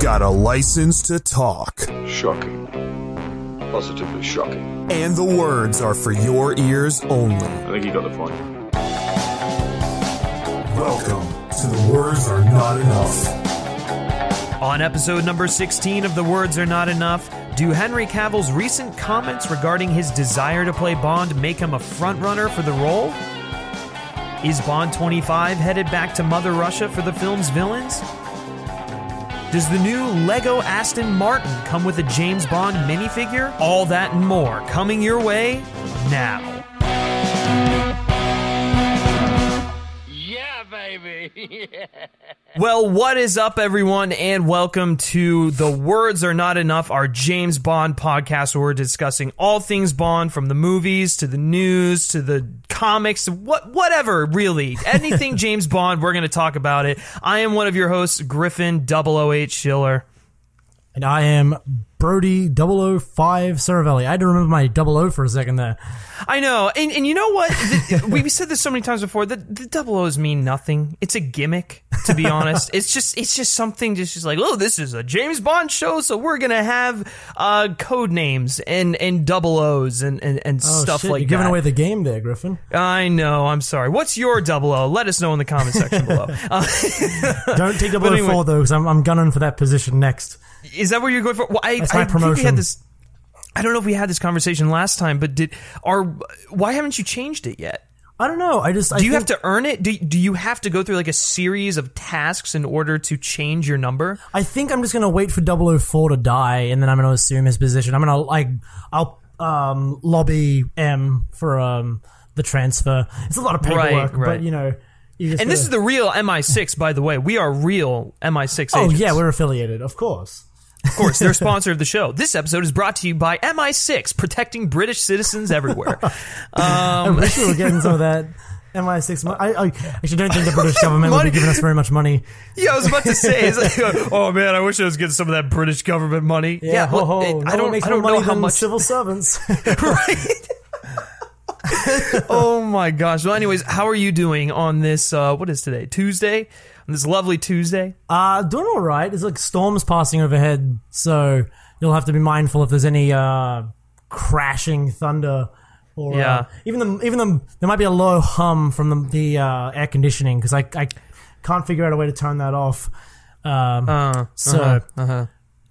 got a license to talk. Shocking. Positively shocking. And the words are for your ears only. I think you got the point. Welcome to The Words Are Not Enough. On episode number 16 of The Words Are Not Enough, do Henry Cavill's recent comments regarding his desire to play Bond make him a frontrunner for the role? Is Bond 25 headed back to Mother Russia for the film's villains? Does the new Lego Aston Martin come with a James Bond minifigure? All that and more coming your way now. Yeah, baby! Well, what is up, everyone, and welcome to The Words Are Not Enough, our James Bond podcast where we're discussing all things Bond, from the movies to the news to the comics, whatever, really. Anything James Bond, we're going to talk about it. I am one of your hosts, Griffin 008 Schiller. And I am Brody 005 Saravelli. I had to remember my 00 for a second there. I know, and you know what? We've said this so many times before. The O's mean nothing. It's a gimmick, to be honest. It's just something. Just like, oh, this is a James Bond show, so we're gonna have code names and O's and stuff like that. You're giving away the game there, Griffin. I know. I'm sorry. What's your 00? Let us know in the comment section below. Don't take 004 anyway, though, because I'm gunning for that position next. Is that what you're going for? Well, That's my promotion. We had this. I don't know if we had this conversation last time, but why haven't you changed it yet? I don't know. Do you have to earn it? Do you have to go through like a series of tasks in order to change your number? I think I'm just going to wait for 004 to die, and then I'm going to assume his position. I'll lobby M for the transfer. It's a lot of paperwork, right. But you know. And this is the real MI6, by the way. We are real MI6 agents. Oh yeah, we're affiliated, of course. Of course, they're a sponsor of the show. This episode is brought to you by MI6, protecting British citizens everywhere. I wish we were getting some of that MI6 money. I actually don't think the British government would be giving us very much money. Yeah, I was about to say, it's like, oh man, I wish I was getting some of that British government money. Yeah, I don't know how much civil servants. Right? Oh my gosh. Well, anyways, how are you doing on this, what is today? Tuesday? On this lovely Tuesday? Doing all right. It's like storms passing overhead, so you'll have to be mindful if there's any crashing thunder, or even the there might be a low hum from the air conditioning, because I can't figure out a way to turn that off.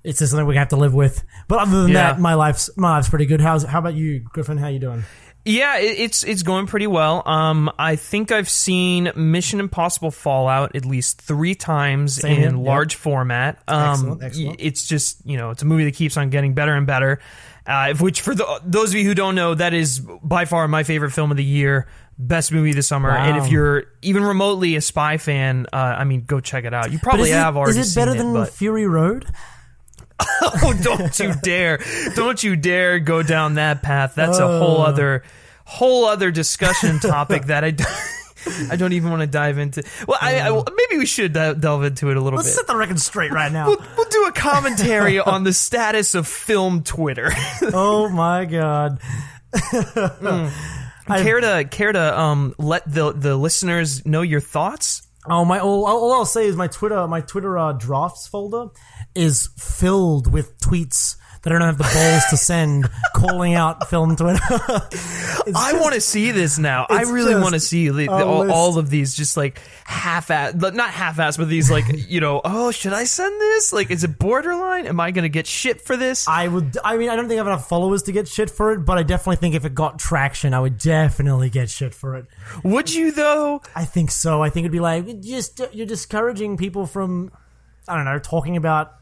It's just something we have to live with. But other than that, my life's pretty good. How about you, Griffin? How you doing? Yeah, it's going pretty well. I think I've seen Mission Impossible Fallout at least 3 times in large format. Excellent. It's just, it's a movie that keeps on getting better and better. Which, for those of you who don't know, that is by far my favorite film of the year. Best movie this summer. Wow. And if you're even remotely a spy fan, go check it out. You probably have already seen it. Is it better than Fury Road? Oh, don't you dare. Don't you dare go down that path. That's a whole other discussion topic that I don't even want to dive into. Well, maybe we should delve into it a little bit. Let's set the record straight right now. We'll do a commentary on the status of film Twitter. Oh my God. Care to let the listeners know your thoughts? All I'll say is my Twitter drafts folder is filled with tweets that I don't have the balls to send, calling out film Twitter. I want to see this now. I really want to see all of these, just like half-ass, not half-ass, but these like, oh, should I send this? Like, is it borderline? Am I going to get shit for this? I don't think I have enough followers to get shit for it, but I definitely think if it got traction, I would definitely get shit for it. Would you, though? I think so. I think it'd be like, you're discouraging people from, I don't know, talking about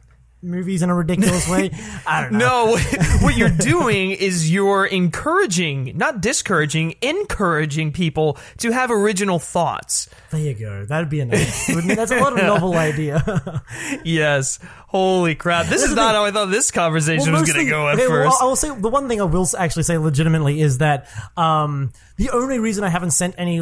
movies in a ridiculous way. I don't know. No, what you're doing is you're encouraging, not discouraging, encouraging people to have original thoughts. There you go. That'd be nice. That's a lot of novel idea. Yes. Holy crap. This is not how I thought this conversation was going to go at first. Well, I will say, the one thing I will actually say legitimately is that the only reason I haven't sent any,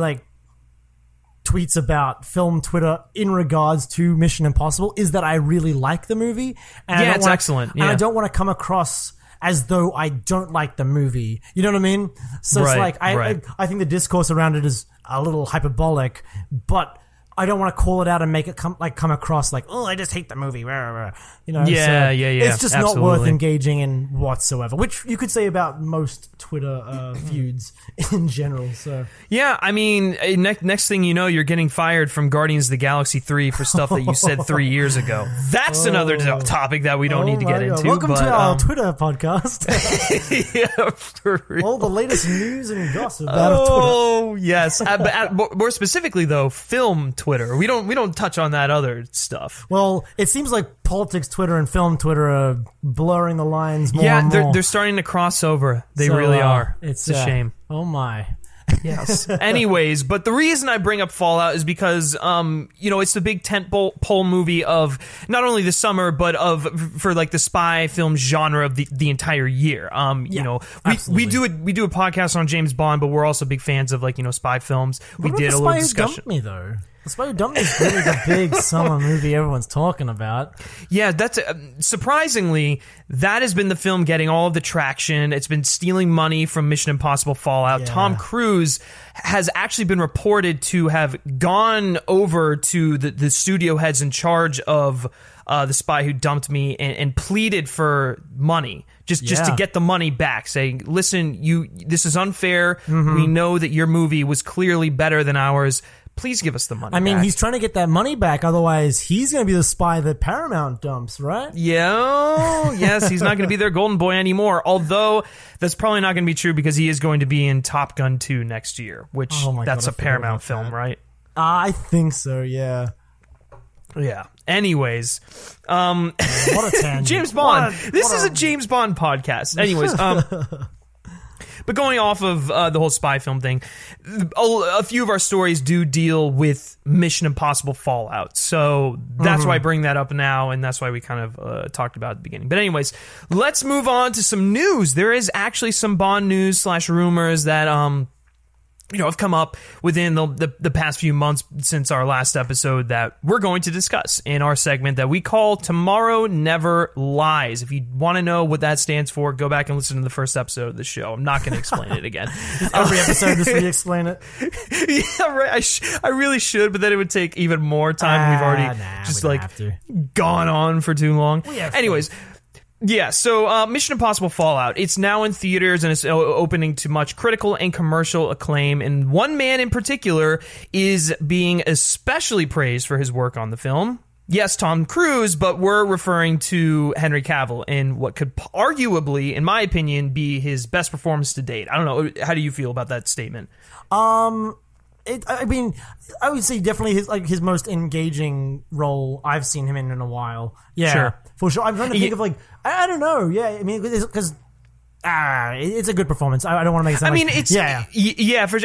tweets about film Twitter in regards to Mission Impossible is that I really like the movie. And it's excellent. Yeah. And I don't want to come across as though I don't like the movie. You know what I mean? So it's like, I think the discourse around it is a little hyperbolic, but I don't want to call it out and make it come across like, oh, I just hate the movie. You know, Yeah. It's just absolutely. not worth engaging in whatsoever, which you could say about most Twitter feuds in general. So Yeah, I mean, next thing you know, you're getting fired from Guardians of the Galaxy 3 for stuff that you said 3 years ago. That's another topic that we don't need to get into. Welcome to our Twitter podcast. Yeah, for real. All the latest news and gossip out of Twitter. Oh yes, more specifically though, film Twitter. We don't touch on that other stuff. Well, it seems like politics Twitter and film Twitter are blurring the lines more and more. Yeah, they're starting to cross over. They really are. It's a shame. Oh my. Yes. Anyways, but the reason I bring up Fallout is because, it's the big tentpole movie of not only the summer, but for like the spy film genre of the entire year. We do a podcast on James Bond, but we're also big fans of spy films. We did a little discussion. The Spy Who Dumped Me, though. The Spy Who Dumped Me is really the big summer movie everyone's talking about. Yeah, that's surprisingly, that has been the film getting all of the traction. It's been stealing money from Mission Impossible Fallout. Yeah. Tom Cruise has actually been reported to have gone over to the studio heads in charge of The Spy Who Dumped Me and pleaded for money. Just to get the money back, saying, listen, this is unfair. Mm-hmm. We know that your movie was clearly better than ours. Please give us the money back. He's trying to get that money back. Otherwise, he's going to be the spy that Paramount dumps, right? Yeah. Yes, he's not going to be their golden boy anymore. Although, that's probably not going to be true because he is going to be in Top Gun 2 next year, which that's a Paramount film, right? I think so, yeah. Yeah. Anyways. What a tangent. James Bond. This is a James Bond podcast. Anyways, but going off of the whole spy film thing, a few of our stories do deal with Mission Impossible Fallout. So that's why I bring that up now, and that's why we kind of talked about it at the beginning. But anyways, let's move on to some news. There is actually some Bond news / rumors that have come up within the past few months since our last episode that we're going to discuss in our segment that we call Tomorrow Never Lies. If you want to know what that stands for, go back and listen to the first episode of the show. I'm not going to explain it again. Every episode, just re-explain it. Yeah, right. I really should, but then it would take even more time. We've already gone on for too long. Anyways. Yeah, so Mission Impossible Fallout, it's now in theaters and it's opening to much critical and commercial acclaim, and one man in particular is being especially praised for his work on the film. Yes, Tom Cruise, but we're referring to Henry Cavill in what could arguably, in my opinion, be his best performance to date. I don't know, how do you feel about that statement? I would say definitely his most engaging role I've seen him in a while. Yeah, sure. For sure. I'm trying to think of I don't know. Yeah, I mean, because it's a good performance. I don't want to make it sound for sure.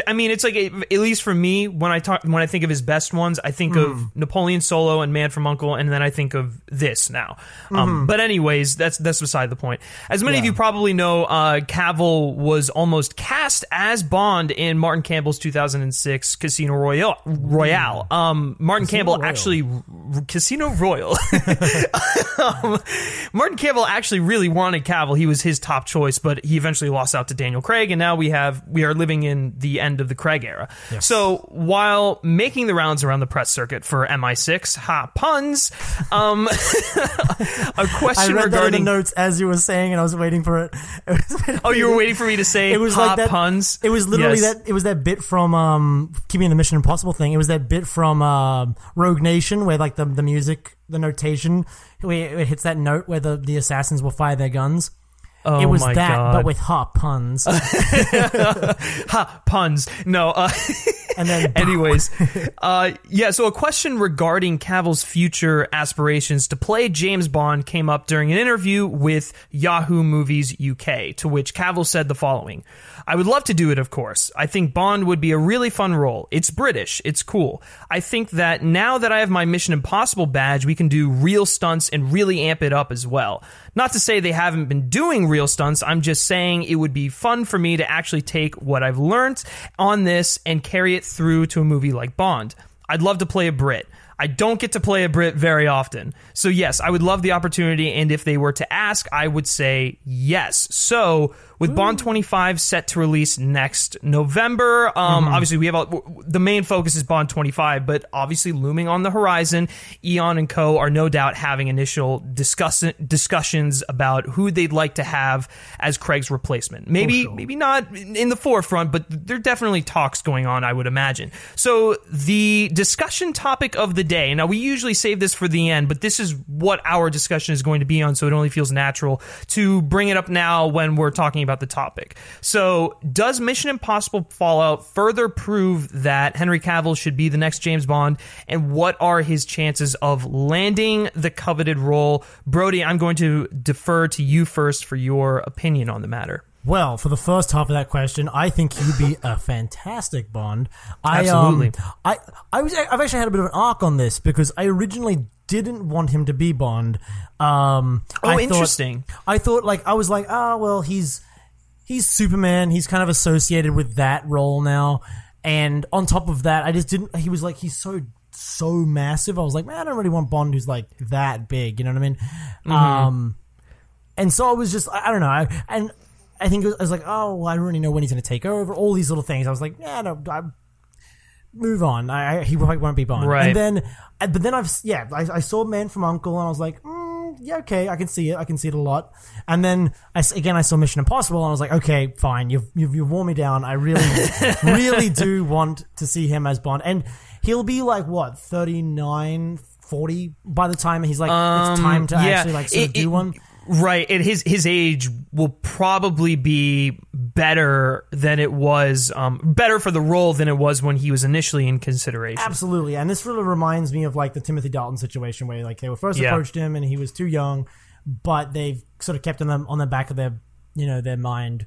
I mean, it's like at least for me when I think of his best ones, I think of Napoleon Solo and Man from U.N.C.L.E., and then I think of this now. But anyways, that's beside the point. As many of you probably know, Cavill was almost cast as Bond in Martin Campbell's 2006 Casino Royale. Martin Campbell actually Casino Royale. Martin Campbell actually really wanted Cavill. He was his top choice, but he eventually lost out to Daniel Craig, and now we are living in the end of the Craig era. Yes. So while making the rounds around the press circuit for MI6, puns, a question I read regarding that in the notes as you were saying, and I was waiting for it. You were waiting for me to say it was like that, puns? It was literally that. It was that bit from keeping the Mission Impossible thing. It was that bit from Rogue Nation where like the music, the notation, where it hits that note where the assassins will fire their guns. Oh, it was my that, God. but with puns. Puns. No. And then, anyways, so a question regarding Cavill's future aspirations to play James Bond came up during an interview with Yahoo Movies UK, to which Cavill said the following: I would love to do it, of course. I think Bond would be a really fun role. It's British. It's cool. I think that now that I have my Mission Impossible badge, we can do real stunts and really amp it up as well. Not to say they haven't been doing real stunts. I'm just saying it would be fun for me to actually take what I've learned on this and carry it through to a movie like Bond. I'd love to play a Brit. I don't get to play a Brit very often. So yes, I would love the opportunity, and if they were to ask, I would say yes. So With Bond 25 set to release next November, obviously we have the main focus is Bond 25, but obviously looming on the horizon, Eon and Co. are no doubt having initial discussions about who they'd like to have as Craig's replacement. Maybe not in the forefront, but there are definitely talks going on, I would imagine. So the discussion topic of the day, now we usually save this for the end, but this is what our discussion is going to be on, so it only feels natural to bring it up now when we're talking about the topic. So, does Mission Impossible Fallout further prove that Henry Cavill should be the next James Bond, and what are his chances of landing the coveted role? Brody, I'm going to defer to you first for your opinion on the matter. Well, for the first half of that question, I think he would be a fantastic Bond. Absolutely. I've actually had a bit of an arc on this because I originally didn't want him to be Bond. Interesting. I thought, he's Superman. He's kind of associated with that role now. And on top of that, I just didn't... He was like, he's so massive. I was like, man, I don't really want Bond who's like that big. You know what I mean? And so I was just... I don't know. And I think I was like, oh, well, I don't really know when he's going to take over. All these little things. I was like, yeah, no, move on. He won't be Bond. Right. But then I saw Man from U.N.C.L.E. and I was like, yeah, okay, I can see it. I can see it a lot. And then I saw Mission Impossible and I was like, okay, fine. You've worn me down. I really, really do want to see him as Bond. And he'll be like, what, 39, 40 by the time he's like, it's time to actually do one. Right, and his age will probably be better than it was, better for the role than it was when he was initially in consideration. Absolutely, and this really reminds me of like the Timothy Dalton situation where like they were first approached him and he was too young, but they've sort of kept him on the back of their mind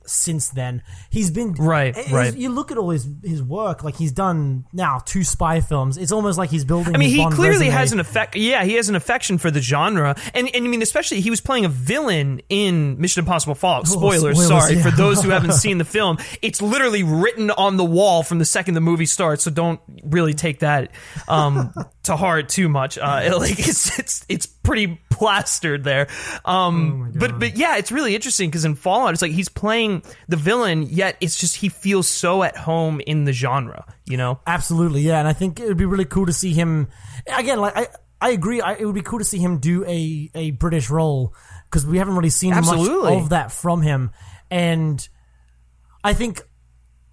since then. He's been right. You look at all his work, like he's done now 2 spy films. It's almost like he's building. I mean, his he Bond clearly resume. has an effect. Yeah, he has an affection for the genre, and I mean, especially he was playing a villain in Mission Impossible Fallout. Spoilers, sorry for those who haven't seen the film. It's literally written on the wall from the second the movie starts. So don't really take that to heart too much. It's pretty plastered there. But yeah, it's really interesting because in Fallout, it's like he's playing the villain, yet it's just he feels so at home in the genre, you know? Absolutely, yeah. And I think it would be really cool to see him again. Like I agree. It would be cool to see him do a British role because we haven't really seen much of that from him. And I think,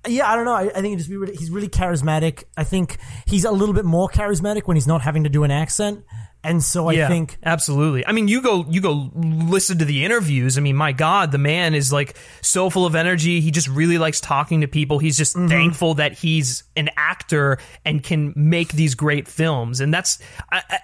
yeah, I don't know. I think he's really charismatic. I think he's a little bit more charismatic when he's not having to do an accent. And so I think absolutely. I mean, you go listen to the interviews. I mean, my God, the man is like so full of energy. He just really likes talking to people. He's just thankful that he's an actor and can make these great films. And that's,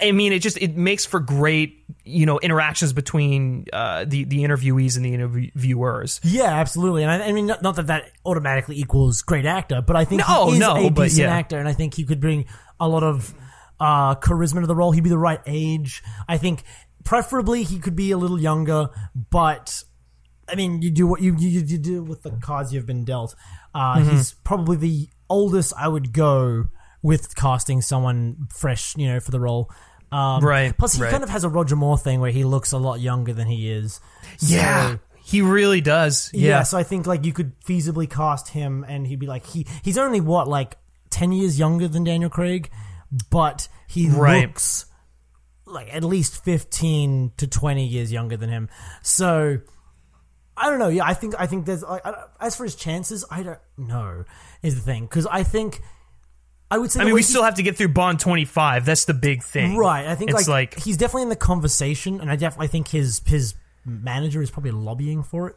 I mean, it makes for great, interactions between the interviewees and the interviewers. Yeah, absolutely. And I mean, not that automatically equals great actor, but I think he is a decent actor, and I think he could bring a lot of charisma to the role. He'd be the right age. I think preferably he could be a little younger, but I mean, you do what you do with the cards you've been dealt. He's probably the oldest I would go with casting someone fresh, for the role. Right. Plus, he kind of has a Roger Moore thing where he looks a lot younger than he is. Yeah. He really does. Yeah. So I think like you could feasibly cast him, and he'd be like he's only 10 years younger than Daniel Craig. But he looks like at least 15 to 20 years younger than him. So I don't know. Yeah, I think there's as for his chances, I don't know is the thing, because I think I would say. I mean, we still have to get through Bond 25. That's the big thing, right? I think it's like he's definitely in the conversation, and I think his manager is probably lobbying for it.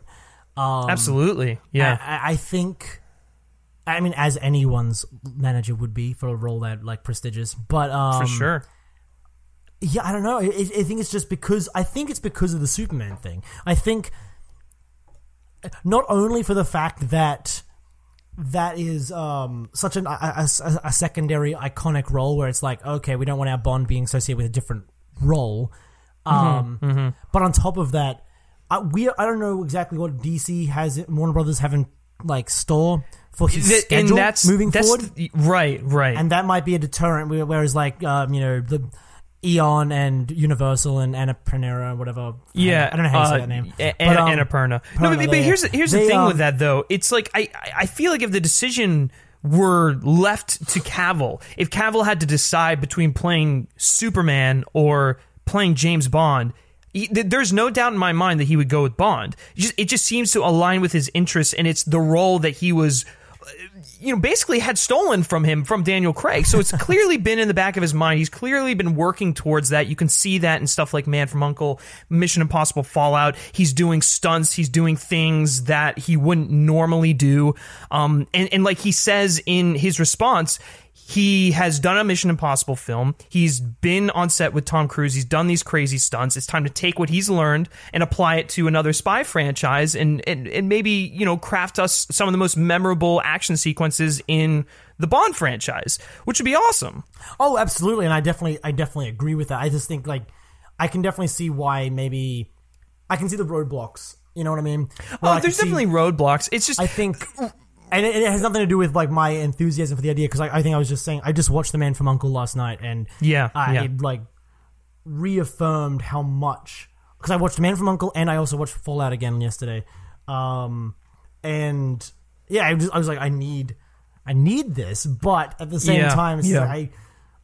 Absolutely, yeah. I think. I mean, as anyone's manager would be for a role that prestigious, but for sure. Yeah, I don't know. I think it's just because it's because of the Superman thing. I think not only for the fact that is such a secondary iconic role where it's like, okay, we don't want our Bond being associated with a different role, but on top of that, I don't know exactly what DC has, Warner Brothers haven't store for his schedule moving forward. Right. And that might be a deterrent, whereas the Eon and Universal and Annapurna or whatever. Yeah, I don't know how you say that name. Annapurna. No, but here's the thing with that though. It's like I feel like if the decision were left to Cavill, if Cavill had to decide between playing Superman or playing James Bond, there's no doubt in my mind that he would go with Bond. It just seems to align with his interests, and it's the role that he was, basically had stolen from him from Daniel Craig. So it's clearly been in the back of his mind. He's clearly been working towards that. You can see that in stuff like Man from U.N.C.L., Mission Impossible Fallout. He's doing stunts. He's doing things that he wouldn't normally do. And like he says in his response, he has done a Mission Impossible film. He's been on set with Tom Cruise. He's done these crazy stunts. It's time to take what he's learned and apply it to another spy franchise and maybe, craft us some of the most memorable action sequences in the Bond franchise, which would be awesome. Oh, absolutely. And I definitely agree with that. I just think, like, I can definitely see why maybe I can see the roadblocks. You know what I mean? There's definitely roadblocks. It's just, I think... And it has nothing to do with, like, my enthusiasm for the idea, because I think I was just saying, I just watched The Man from U.N.C.L. last night, and it, like, reaffirmed how much... Because I watched The Man from U.N.C.L. and I also watched Fallout again yesterday. And, yeah, I was like, I need this, but at the same time, it's like,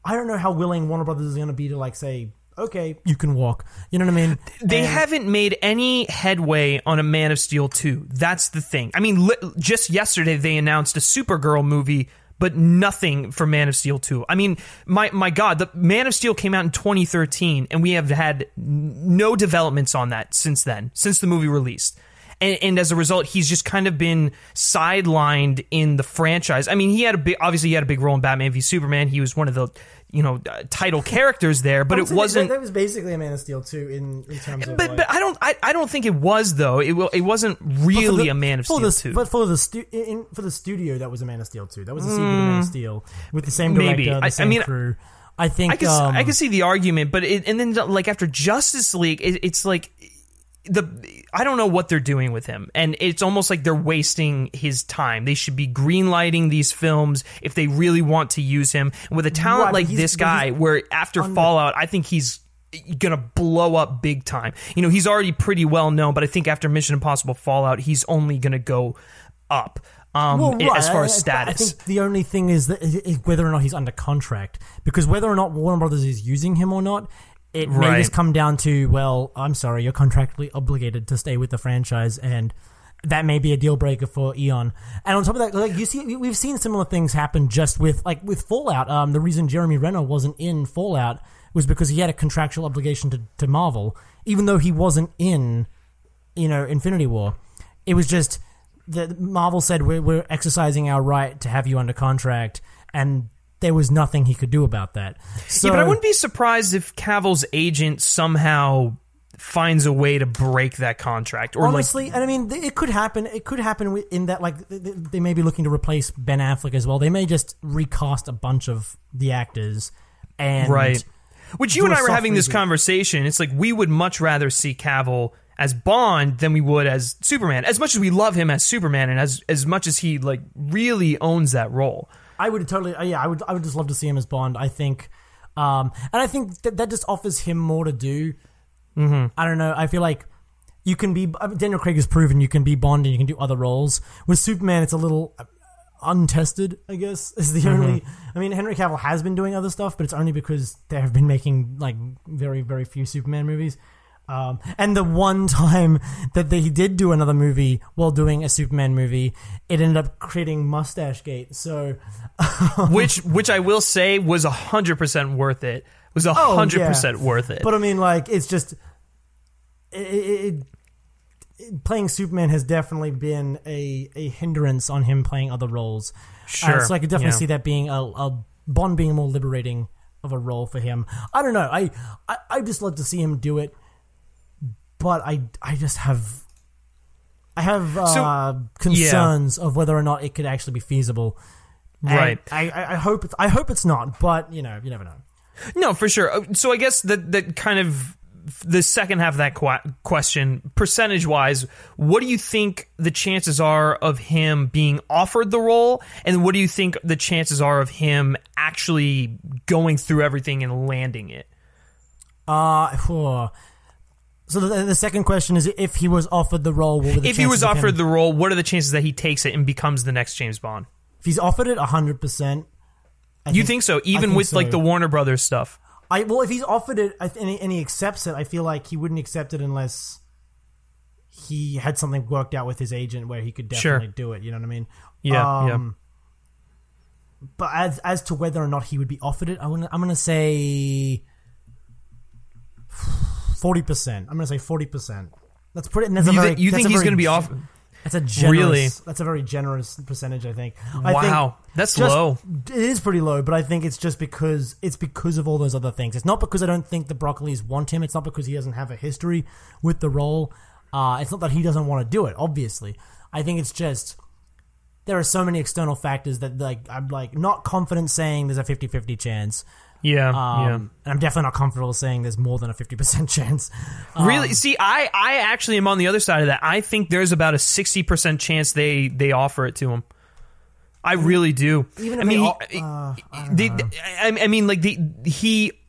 I don't know how willing Warner Brothers is going to be to, like, say... Okay, you can walk. You know what I mean? They haven't made any headway on a Man of Steel 2. That's the thing. I mean, just yesterday they announced a Supergirl movie, but nothing for Man of Steel 2. I mean, my God, the Man of Steel came out in 2013, and we have had no developments on that since then, since the movie released. And as a result, he's just kind of been sidelined in the franchise. I mean, he had a big role in Batman v Superman. He was one of the title characters there, but it wasn't. That was basically a Man of Steel too in terms of. But I don't think it was though. It wasn't really a Man of Steel 2. But for the studio, that was a Man of Steel 2. That was a sequel to Man of Steel with the same director, the same crew. I think I can see the argument, but and then like after Justice League, it's like. I don't know what they're doing with him, and it's almost like they're wasting his time. They should be greenlighting these films if they really want to use him. And with a talent like this guy, where after Fallout, I think he's gonna blow up big time. He's already pretty well known, but I think after Mission Impossible Fallout, he's only gonna go up. As far as status. I think the only thing is whether or not he's under contract, because whether or not Warner Brothers is using him or not, it may just come down to, well, I'm sorry, you're contractually obligated to stay with the franchise, and that may be a deal breaker for Eon. And on top of that, like we've seen similar things happen just with Fallout. The reason Jeremy Renner wasn't in Fallout was because he had a contractual obligation to Marvel, even though he wasn't in, Infinity War. It was just that Marvel said we're exercising our right to have you under contract, and there was nothing he could do about that. So, but I wouldn't be surprised if Cavill's agent somehow finds a way to break that contract. Or honestly, and I mean, it could happen. It could happen in that, like, they may be looking to replace Ben Affleck as well. They may just recast a bunch of the actors and Which you and I were having this conversation. It's like we would much rather see Cavill as Bond than we would as Superman. As much as we love him as Superman, and as much as he like really owns that role. I would totally, I would just love to see him as Bond. I think, and I think that just offers him more to do. Mm-hmm. I don't know. I feel like you can be, Daniel Craig has proven you can be Bond and you can do other roles. With Superman, it's a little untested, I guess, is the only. I mean, Henry Cavill has been doing other stuff, but it's only because they have been making like very, very few Superman movies. And the one time that he did do another movie while doing a Superman movie, it ended up creating Mustache Gate. So, which I will say was 100% worth it. Was 100% worth it. But I mean, like, it's just playing Superman has definitely been a hindrance on him playing other roles. Sure. So I could definitely see that being a Bond being a more liberating of a role for him. I don't know. I just love to see him do it. But I just have concerns of whether or not it could actually be feasible. And I hope it's not, but you never know. No, for sure. So I guess that kind of the second half of that question, percentage wise, what do you think the chances are of him being offered the role, and what do you think the chances are of him actually going through everything and landing it? So the second question is, if he was offered the role, what were the if he was chances of offered him- the role, what are the chances that he takes it and becomes the next James Bond? If he's offered it, 100%. You think so? Even think with so. like the Warner Brothers stuff. Well, if he's offered it and he accepts it, I feel like he wouldn't accept it unless he had something worked out with his agent where he could definitely do it. You know what I mean? Yeah. But as to whether or not he would be offered it, I'm gonna say 40%. I'm gonna say 40%. Let's put it. And that's You think he's gonna be offered? That's a generous. Really? That's a very generous percentage, I think. Wow, that's low. It is pretty low, but I think it's just because of all those other things. It's not because I don't think the Broccolis want him. It's not because he doesn't have a history with the role. It's not that he doesn't want to do it. Obviously, I think it's just there are so many external factors that I'm not confident saying there's a 50-50 chance. And I'm definitely not comfortable saying there's more than a 50% chance. Really? See, I actually am on the other side of that. I think there's about a 60% chance they offer it to him. I really do. Even if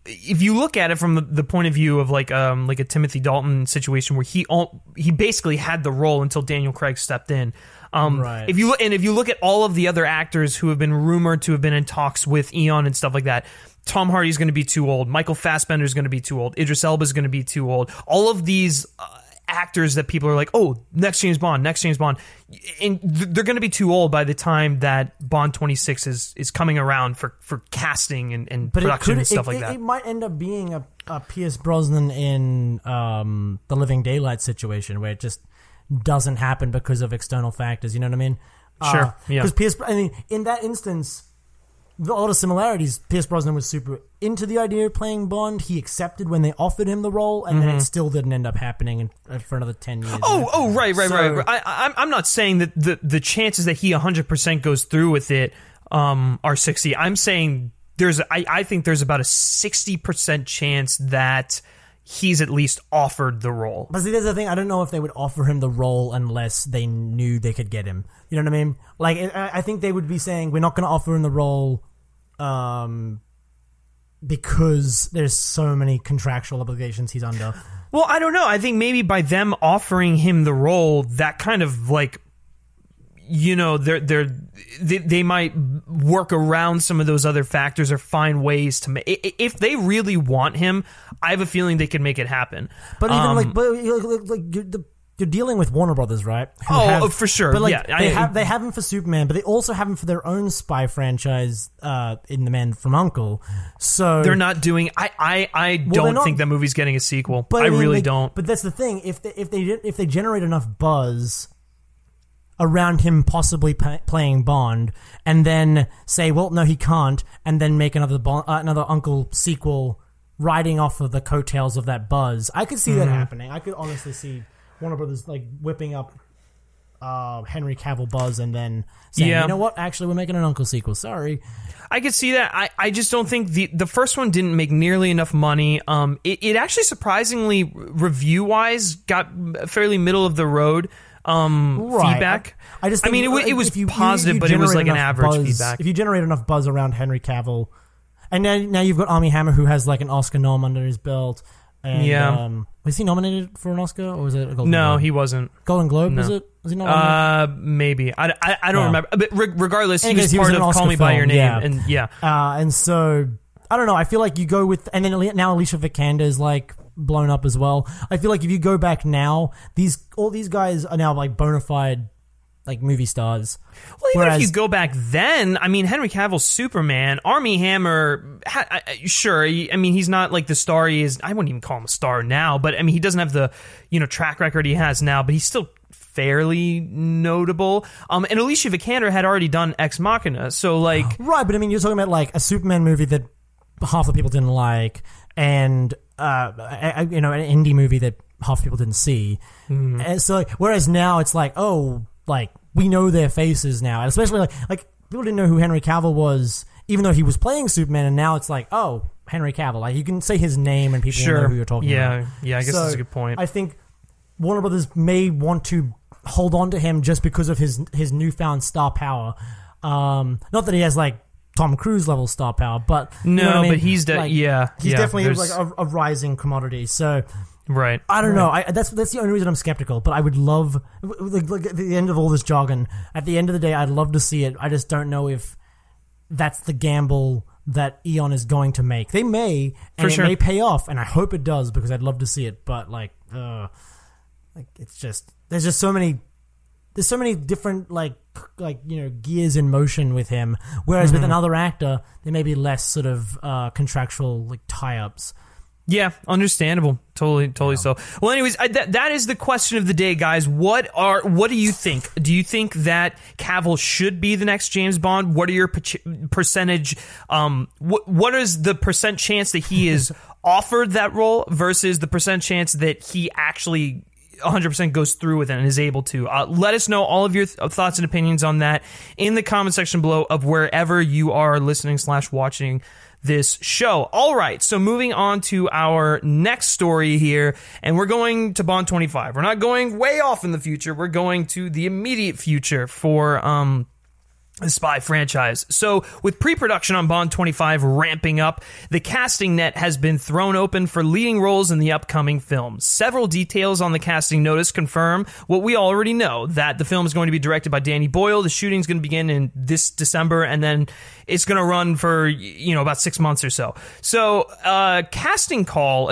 if you look at it from the point of view of like a Timothy Dalton situation where he basically had the role until Daniel Craig stepped in. Right. If you look at all of the other actors who have been rumored to have been in talks with Eon and stuff like that, Tom Hardy's going to be too old. Michael Fassbender's going to be too old. Idris Elba's going to be too old. All of these actors that people are like, oh, next James Bond. And they're going to be too old by the time that Bond 26 is coming around for casting and production and stuff like that. It might end up being a Pierce Brosnan in the Living Daylight situation where it just doesn't happen because of external factors. You know what I mean? Sure. Yeah. Because in that instance, a lot of similarities. Pierce Brosnan was super into the idea of playing Bond. He accepted when they offered him the role, and then it still didn't end up happening for another 10 years. Right. I'm not saying that the chances that he 100% goes through with it are 60. I'm saying I think there's about a 60% chance that he's at least offered the role. But see, there's the thing. I don't know if they would offer him the role unless they knew they could get him. You know what I mean? Like, I think they would be saying, we're not going to offer him the role because there's so many contractual obligations he's under. Well, I don't know. I think maybe by them offering him the role, that kind of like, you know, they might work around some of those other factors or find ways to make. If they really want him, I have a feeling they can make it happen. But even you're dealing with Warner Brothers, right? For sure. But they have him for Superman, but they also have him for their own spy franchise in The Man from U.N.C.L.E. So they're not doing. I don't think that movie's getting a sequel. But I really don't. But that's the thing. If they generate enough buzz around him possibly playing Bond, and then say, well, no, he can't, and then make another U.N.C.L.E. sequel riding off of the coattails of that buzz, I could see that happening. I could honestly see Warner Brothers like whipping up Henry Cavill buzz and then saying, you know what, actually we're making an U.N.C.L.E. sequel. Sorry. I could see that. I just don't think the first one didn't make nearly enough money. It actually surprisingly review-wise got fairly middle of the road feedback. I just think, it was positive, but it was like an average feedback. If you generate enough buzz around Henry Cavill, and now you've got Armie Hammer, who has like an Oscar nom under his belt. And, was he nominated for an Oscar, or was it a Golden Globe? No, he wasn't. Golden Globe, no. Was it? Was he nominated? Maybe. I don't remember. But regardless, he was part of Call Me By Your Name. And so, I don't know. I feel like you go with... And then now Alicia Vikander is like blown up as well. I feel like if you go back now, all these guys are now like bona fide like movie stars. Well, even if you go back then, I mean, Henry Cavill's Superman, Armie Hammer, sure, I mean, he's not like the star he is. I wouldn't even call him a star now, but I mean, he doesn't have the, track record he has now, but he's still fairly notable. And Alicia Vikander had already done Ex Machina, so like... Right, but I mean, you're talking about like a Superman movie that half the people didn't like, and, an indie movie that half the people didn't see. And so, whereas now it's like, we know their faces now, and especially like people didn't know who Henry Cavill was, even though he was playing Superman, and now it's like, oh, Henry Cavill. Like, you can say his name and people know who you're talking about. Yeah, I guess that's a good point. I think Warner Brothers may want to hold on to him just because of his newfound star power. Not that he has like Tom Cruise level star power, but no, you know what I mean? But he's he's definitely like a rising commodity. So right, I don't know. That's the only reason I'm skeptical. But I would love, like at the end of all this jargon, at the end of the day, I'd love to see it. I just don't know if that's the gamble that Eon is going to make. They may, and it may pay off, and I hope it does because I'd love to see it. But like it's just there's so many different gears in motion with him. Whereas with another actor, there may be less sort of contractual like tie-ups. Yeah, understandable. Totally so. Well, anyways, that is the question of the day, guys. What do you think? Do you think that Cavill should be the next James Bond? What are your percentage? What is the percent chance that he is offered that role versus the percent chance that he actually 100% goes through with it and is able to? Let us know all of your thoughts and opinions on that in the comment section below of wherever you are listening / watching this show. All right, so moving on to our next story here, and we're going to Bond 25. We're not going way off in the future. We're going to the immediate future for the spy franchise. So with pre-production on Bond 25 ramping up, the casting net has been thrown open for leading roles in the upcoming film. Several details on the casting notice confirm what we already know, that the film is going to be directed by Danny Boyle. The shooting is going to begin in this December, and then it's going to run for, about 6 months or so. So a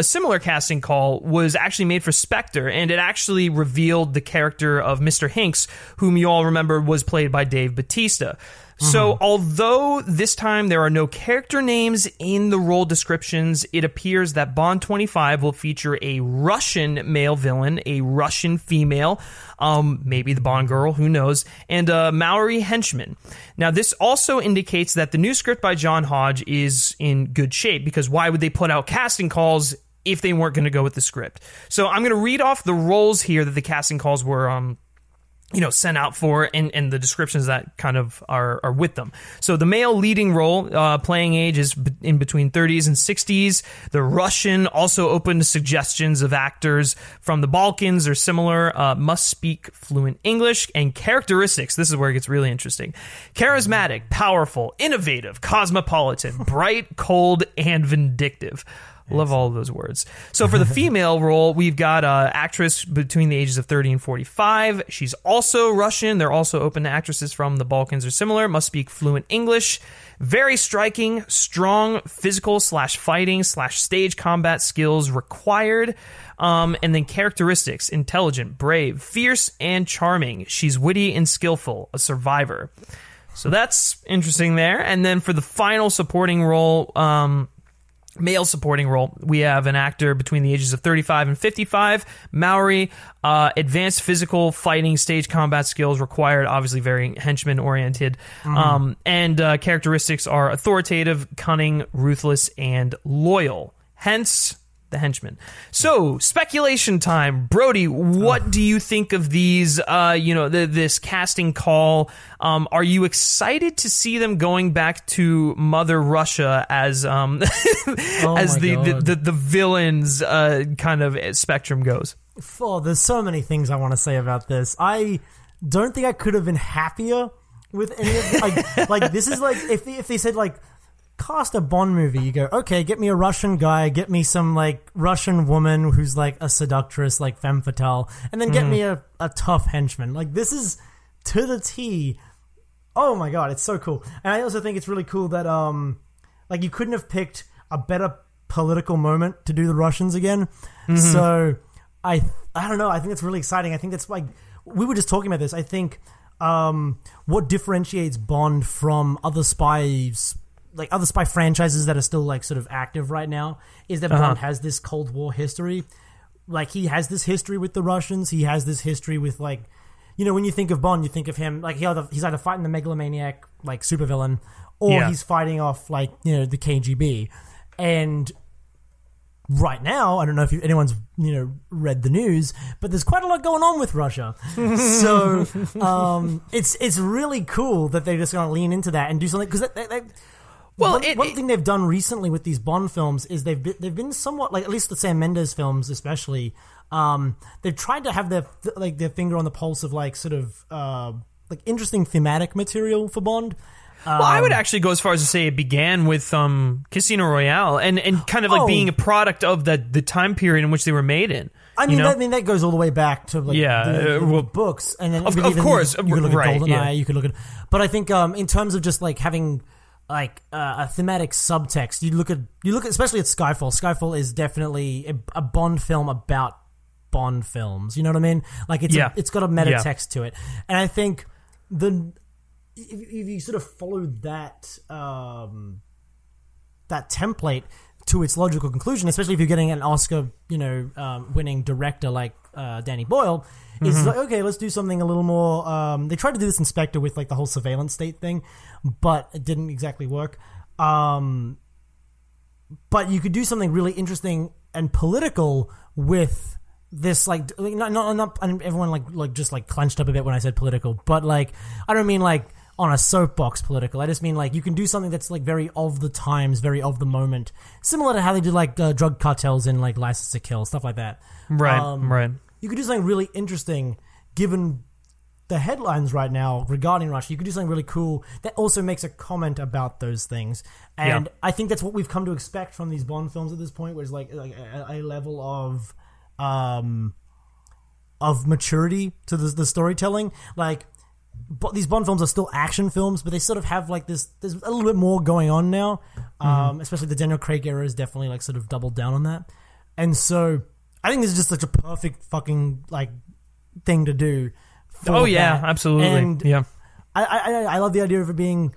similar casting call was actually made for Spectre, and it actually revealed the character of Mr. Hinks, whom you all remember was played by Dave Bautista. So although this time there are no character names in the role descriptions, it appears that Bond 25 will feature a Russian male villain, a Russian female, maybe the Bond girl, who knows, and a Maori henchman. Now, this also indicates that the new script by John Hodge is in good shape, because why would they put out casting calls if they weren't going to go with the script? So I'm going to read off the roles here that the casting calls were sent out for, and the descriptions that kind of are with them. So the male leading role, playing age is in between 30s and 60s. The Russian, also open to suggestions of actors from the Balkans or similar, must speak fluent English. And characteristics, this is where it gets really interesting. Charismatic, powerful, innovative, cosmopolitan, bright, cold, and vindictive. Love all of those words. So for the female role, we've got an actress between the ages of 30 and 45. She's also Russian. They're also open to actresses from the Balkans or similar. Must speak fluent English. Very striking, strong physical / fighting / stage combat skills required. And then characteristics: intelligent, brave, fierce, and charming. She's witty and skillful. A survivor. So that's interesting there. And then for the final supporting role, male supporting role, we have an actor between the ages of 35 and 55, Maori, advanced physical fighting stage combat skills required, obviously very henchman oriented, and characteristics are authoritative, cunning, ruthless, and loyal. Hence the henchman. So, speculation time. Brody, what do you think of these, this casting call? Are you excited to see them going back to Mother Russia as the villains kind of spectrum goes? There's so many things I want to say about this. I don't think I could have been happier with any of like this is like if they said like cast a Bond movie, you go, okay, get me a Russian guy, get me some like Russian woman who's like a seductress, like femme fatale, and then get me a tough henchman. Like this is to the T. Oh my god, it's so cool. And I also think it's really cool that like you couldn't have picked a better political moment to do the Russians again. So I don't know, I think it's really exciting. I think that's like, we were just talking about this. I think what differentiates Bond from other spy franchises that are still like sort of active right now is that Bond has this Cold War history. Like he has this history with the Russians. He has this history with like, when you think of Bond, you think of him like he's either fighting the megalomaniac like supervillain, or he's fighting off like the KGB. And right now, I don't know if anyone's read the news, but there's quite a lot going on with Russia. So it's really cool that they're just going to lean into that and do something, because one thing they've done recently with these Bond films is they've been somewhat like, at least the Sam Mendes films especially, they've tried to have their finger on the pulse of like sort of like interesting thematic material for Bond. Well, I would actually go as far as to say it began with Casino Royale and kind of like being a product of the time period in which they were made in. I mean, that goes all the way back to like the books, and then of course you could look at GoldenEye. Yeah. You could look at, but I think in terms of just like having like a thematic subtext, you look at especially at Skyfall. Skyfall is definitely a Bond film about Bond films. You know what I mean? Like it's got a meta text to it, and I think if you sort of follow that that template to its logical conclusion, especially if you're getting an Oscar, winning director like Danny Boyle, is like, okay, let's do something a little more. They tried to do this in Spectre with like the whole surveillance state thing, but it didn't exactly work. But you could do something really interesting and political with this, like not everyone like just like clenched up a bit when I said political, but like I don't mean like on a soapbox political. I just mean like you can do something that's like very of the times, very of the moment, similar to how they do like drug cartels in like License to Kill, stuff like that. Right. You could do something really interesting given the headlines right now regarding Russia. You could do something really cool that also makes a comment about those things. And I think that's what we've come to expect from these Bond films at this point, where it's like a level of maturity to the storytelling. Like, but these Bond films are still action films, but they sort of have like this. There's a little bit more going on now. Especially the Daniel Craig era is definitely like sort of doubled down on that. And so I think this is just such a perfect fucking like thing to do. Absolutely. And I love the idea of it being.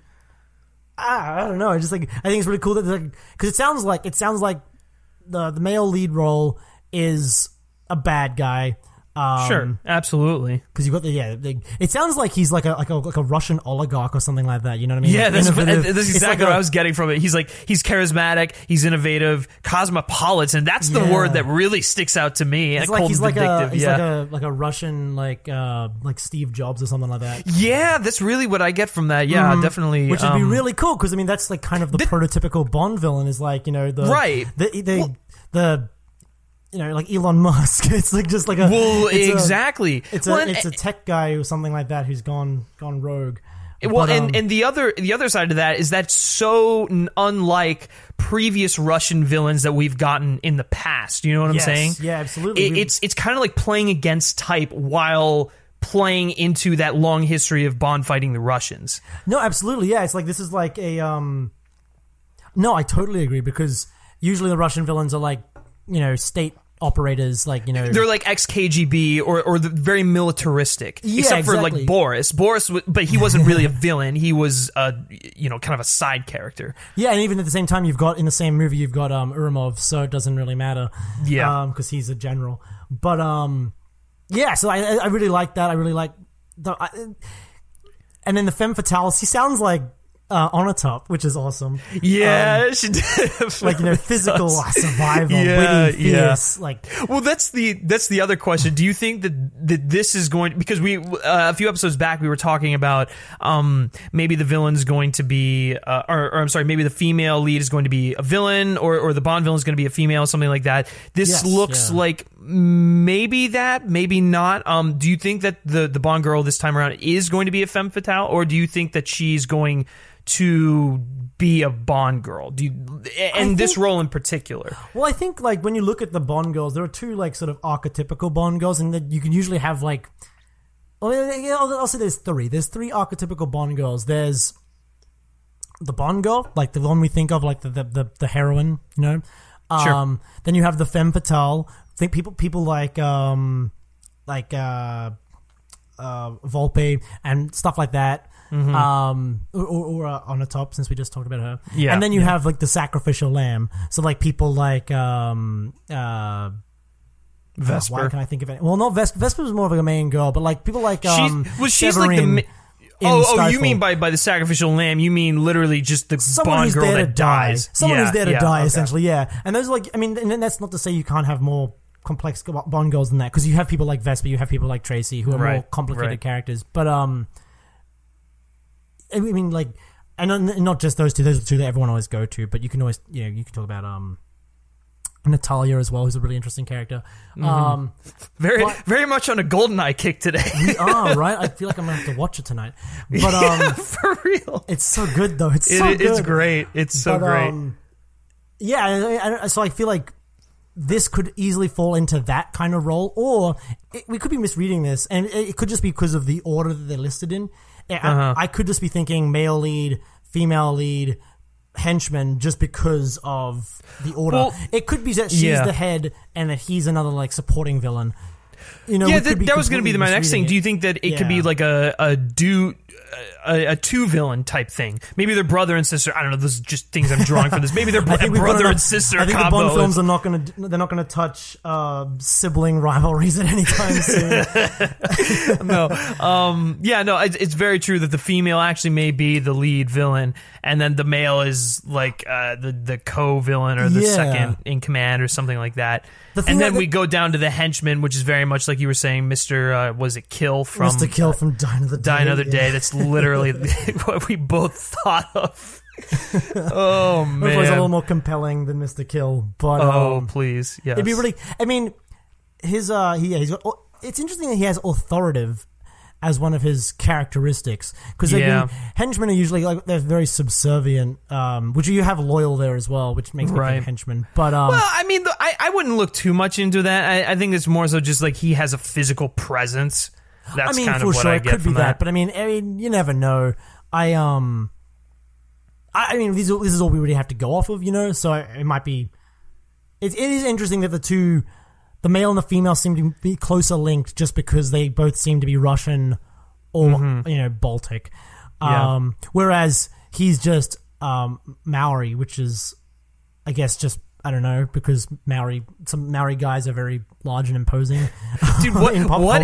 I don't know. I just like I think it's really cool that because it sounds like the male lead role is a bad guy. Sure, absolutely. Because you got it sounds like he's like a Russian oligarch or something like that. You know what I mean? Yeah, that's exactly what I was getting from it. He's charismatic, he's innovative, cosmopolitan. That's the word that really sticks out to me. He's like a Russian like Steve Jobs or something like that. Yeah, that's really what I get from that. Yeah, definitely. Which would be really cool because I mean that's like kind of the prototypical Bond villain is like like Elon Musk. It's like just like exactly. It's a tech guy or something like that who's gone rogue. Well, and the other side of that is that's so unlike previous Russian villains that we've gotten in the past. You know what I'm saying? Yeah, absolutely. It's kind of like playing against type while playing into that long history of Bond fighting the Russians. No, absolutely. Yeah, it's like this is like a. No, I totally agree because usually the Russian villains are like state operators, like they're like ex-KGB or the very militaristic, except for like Boris, but he wasn't really a villain. He was kind of a side character. Yeah, and even at the same time, you've got in the same movie you've got Urumov, so it doesn't really matter. Yeah, because he's a general. But so I really like that. I really like and then the femme fatale. She sounds like on a top, which is awesome. Yeah, she did. Like physical survival, witty, fierce. Like, well, that's the other question. Do you think that this is going because we a few episodes back we were talking about maybe the villain's going to be or I'm sorry, maybe the female lead is going to be a villain or the Bond villain is going to be a female, something like that. This looks like maybe that, maybe not. Do you think that the Bond girl this time around is going to be a femme fatale, or do you think that she's going to be a Bond girl? This role in particular? Well, I think like when you look at the Bond girls, there are two like sort of archetypical Bond girls, and that you can usually have like. I'll say there's three. There's three archetypical Bond girls. There's the Bond girl, like the one we think of, like the heroine, Sure. Then you have the femme fatale. I think people like Volpe and stuff like that. Or on the top, since we just talked about her. Yeah, and then you have like the sacrificial lamb. So like people like Vesper. Why can I think of it? Well, no, Vesper was more of like a main girl, but like people like she's like the. Oh, you mean by the sacrificial lamb? You mean literally just the Bond girl that dies? Someone who's there to die, essentially. Yeah, and those like and that's not to say you can't have more complex Bond girls than that, because you have people like Vesper, you have people like Tracy who are more complicated characters, but I mean, like, and not just those two. Those are the two that everyone always go to. But you can always, you can talk about Natalia as well, who's a really interesting character. Very much on a GoldenEye kick today. We are, right? I feel like I'm going to have to watch it tonight. But for real. It's so good, though. It's so good. It's great. It's so great. So I feel like this could easily fall into that kind of role, or we could be misreading this, and it could just be because of the order that they're listed in. I could just be thinking male lead, female lead, henchman, just because of the order. Well, it could be that she's the head and that he's another like supporting villain. You know, that was going to be my next thing. Do you think that it could be like a two villain type thing? Maybe they're brother and sister. I don't know. Those are just things I'm drawing from this. Maybe they're brother and sister. I think combo. the Bond films are not going to touch sibling rivalries at any time soon. No. It's very true that the female actually may be the lead villain, and then the male is like the co-villain or the second in command or something like that. And then we go down to the henchman, which is very much like you were saying, Mr. Was it Kill from Mr. Kill from Die Another Day? Die Another Day. That's literally what we both thought of. Oh man, it was a little more compelling than Mr. Kill, but please, yes. It'd be really. I mean, he's got. It's interesting that he has authoritative as one of his characteristics, because henchmen are usually like they're very subservient, which you have loyal there as well, which makes me think henchmen. But well, I mean, I wouldn't look too much into that. I think it's more so just like he has a physical presence. That's kind of what I get from that. But I mean, you never know. I mean, this is all we really have to go off of, you know. So it might be. It is interesting that the male and the female seem to be closer linked just because they both seem to be Russian or Baltic. Whereas he's just Maori, which is, I guess, just I don't know, because some Maori guys are very large and imposing. Dude, what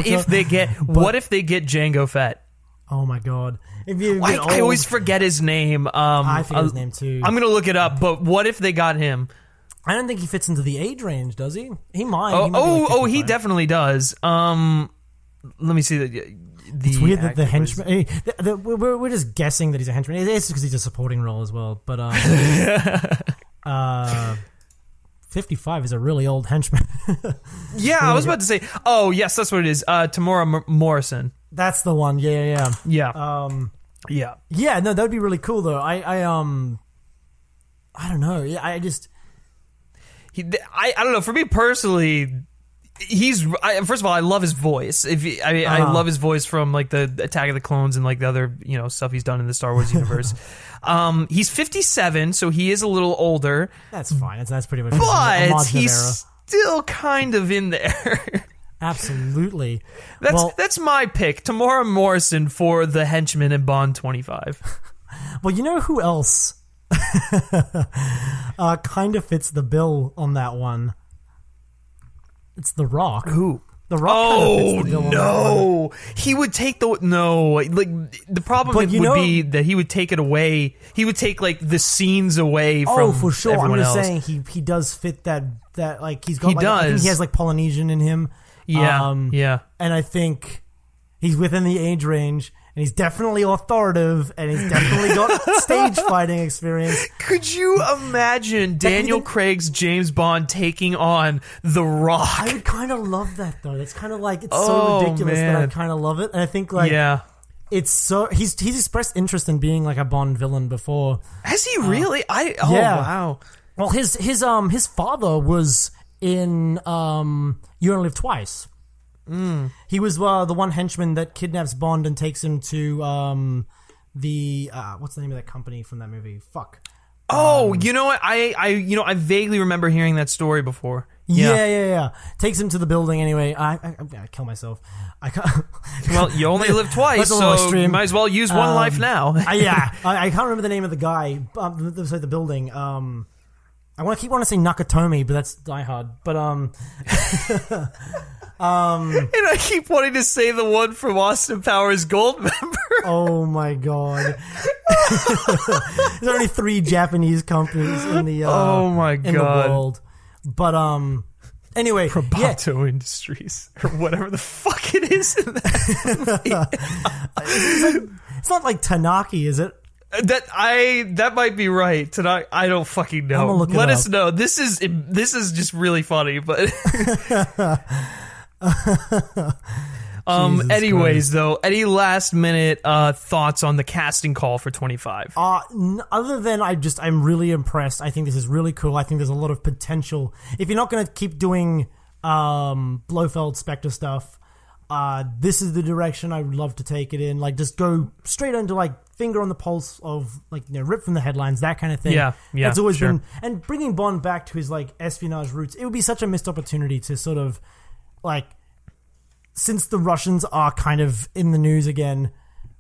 if they get Jango Fett? Oh my god! I always forget his name. I forget his name too. I'm gonna look it up. But what if they got him? I don't think he fits into the age range, does he? He might. He definitely does. Let me see it's weird that the henchman. We're just guessing that he's a henchman. It's because he's a supporting role as well. But 55 is a really old henchman. Yeah, I was about to say. Oh, yes, that's what it is. Tamora Morrison. That's the one. Yeah. Yeah. Yeah. No, that would be really cool though. I don't know. Yeah, I don't know. For me personally, first of all, I love his voice. I love his voice from like the Attack of the Clones and like the other stuff he's done in the Star Wars universe. He's 57, so he is a little older. That's fine. That's pretty much. But he's still kind of in there. Absolutely. That's my pick. Tamora Morrison for the henchman in Bond 25. Well, you know who else kind of fits the bill on that one? It's The Rock. Who? The Rock. Oh no! He would take the problem would be that he would take it away. He would take like the scenes away from. Oh, for sure. I'm just else. saying he does fit that like he's got. He does. I think he has like Polynesian in him. Yeah. And I think he's within the age range. And he's definitely authoritative, and he's definitely got stage fighting experience. Could you imagine Daniel Craig's James Bond taking on The Rock? I would kind of love that, though. That's kind of like, it's so ridiculous that I kind of love it. And I think, like, it's so... He's expressed interest in being, like, a Bond villain before. Has he really? Wow. Well, his father was in You Only Live Twice. He was the one henchman that kidnaps Bond and takes him to the what's the name of that company from that movie? Fuck. You know what? I vaguely remember hearing that story before. Yeah. Takes him to the building anyway. I kill myself. I can't. Well, you only live twice, so you might as well use one life now. I can't remember the name of the guy. The building. I want to say Nakatomi, but that's Die Hard. But and I keep wanting to say the one from Austin Powers Goldmember. Oh my god! There's only 3 Japanese companies in the in the world. But anyway, Roboto Industries or whatever the fuck it is in that movie. It's not like Tanaki, is it? That might be right. Tonight, I don't fucking know. Let us know. This is just really funny, but anyways, Christ. Though, any last minute thoughts on the casting call for 25? Other than I'm really impressed. I think this is really cool. I think there's a lot of potential. If you're not going to keep doing Blofeld Spectre stuff, this is the direction I would love to take it in. Like, just go straight into like finger on the pulse of like, you know, rip from the headlines, that kind of thing. Yeah. That's always been, and bringing Bond back to his like espionage roots. It would be such a missed opportunity to sort of like, since the Russians are kind of in the news again,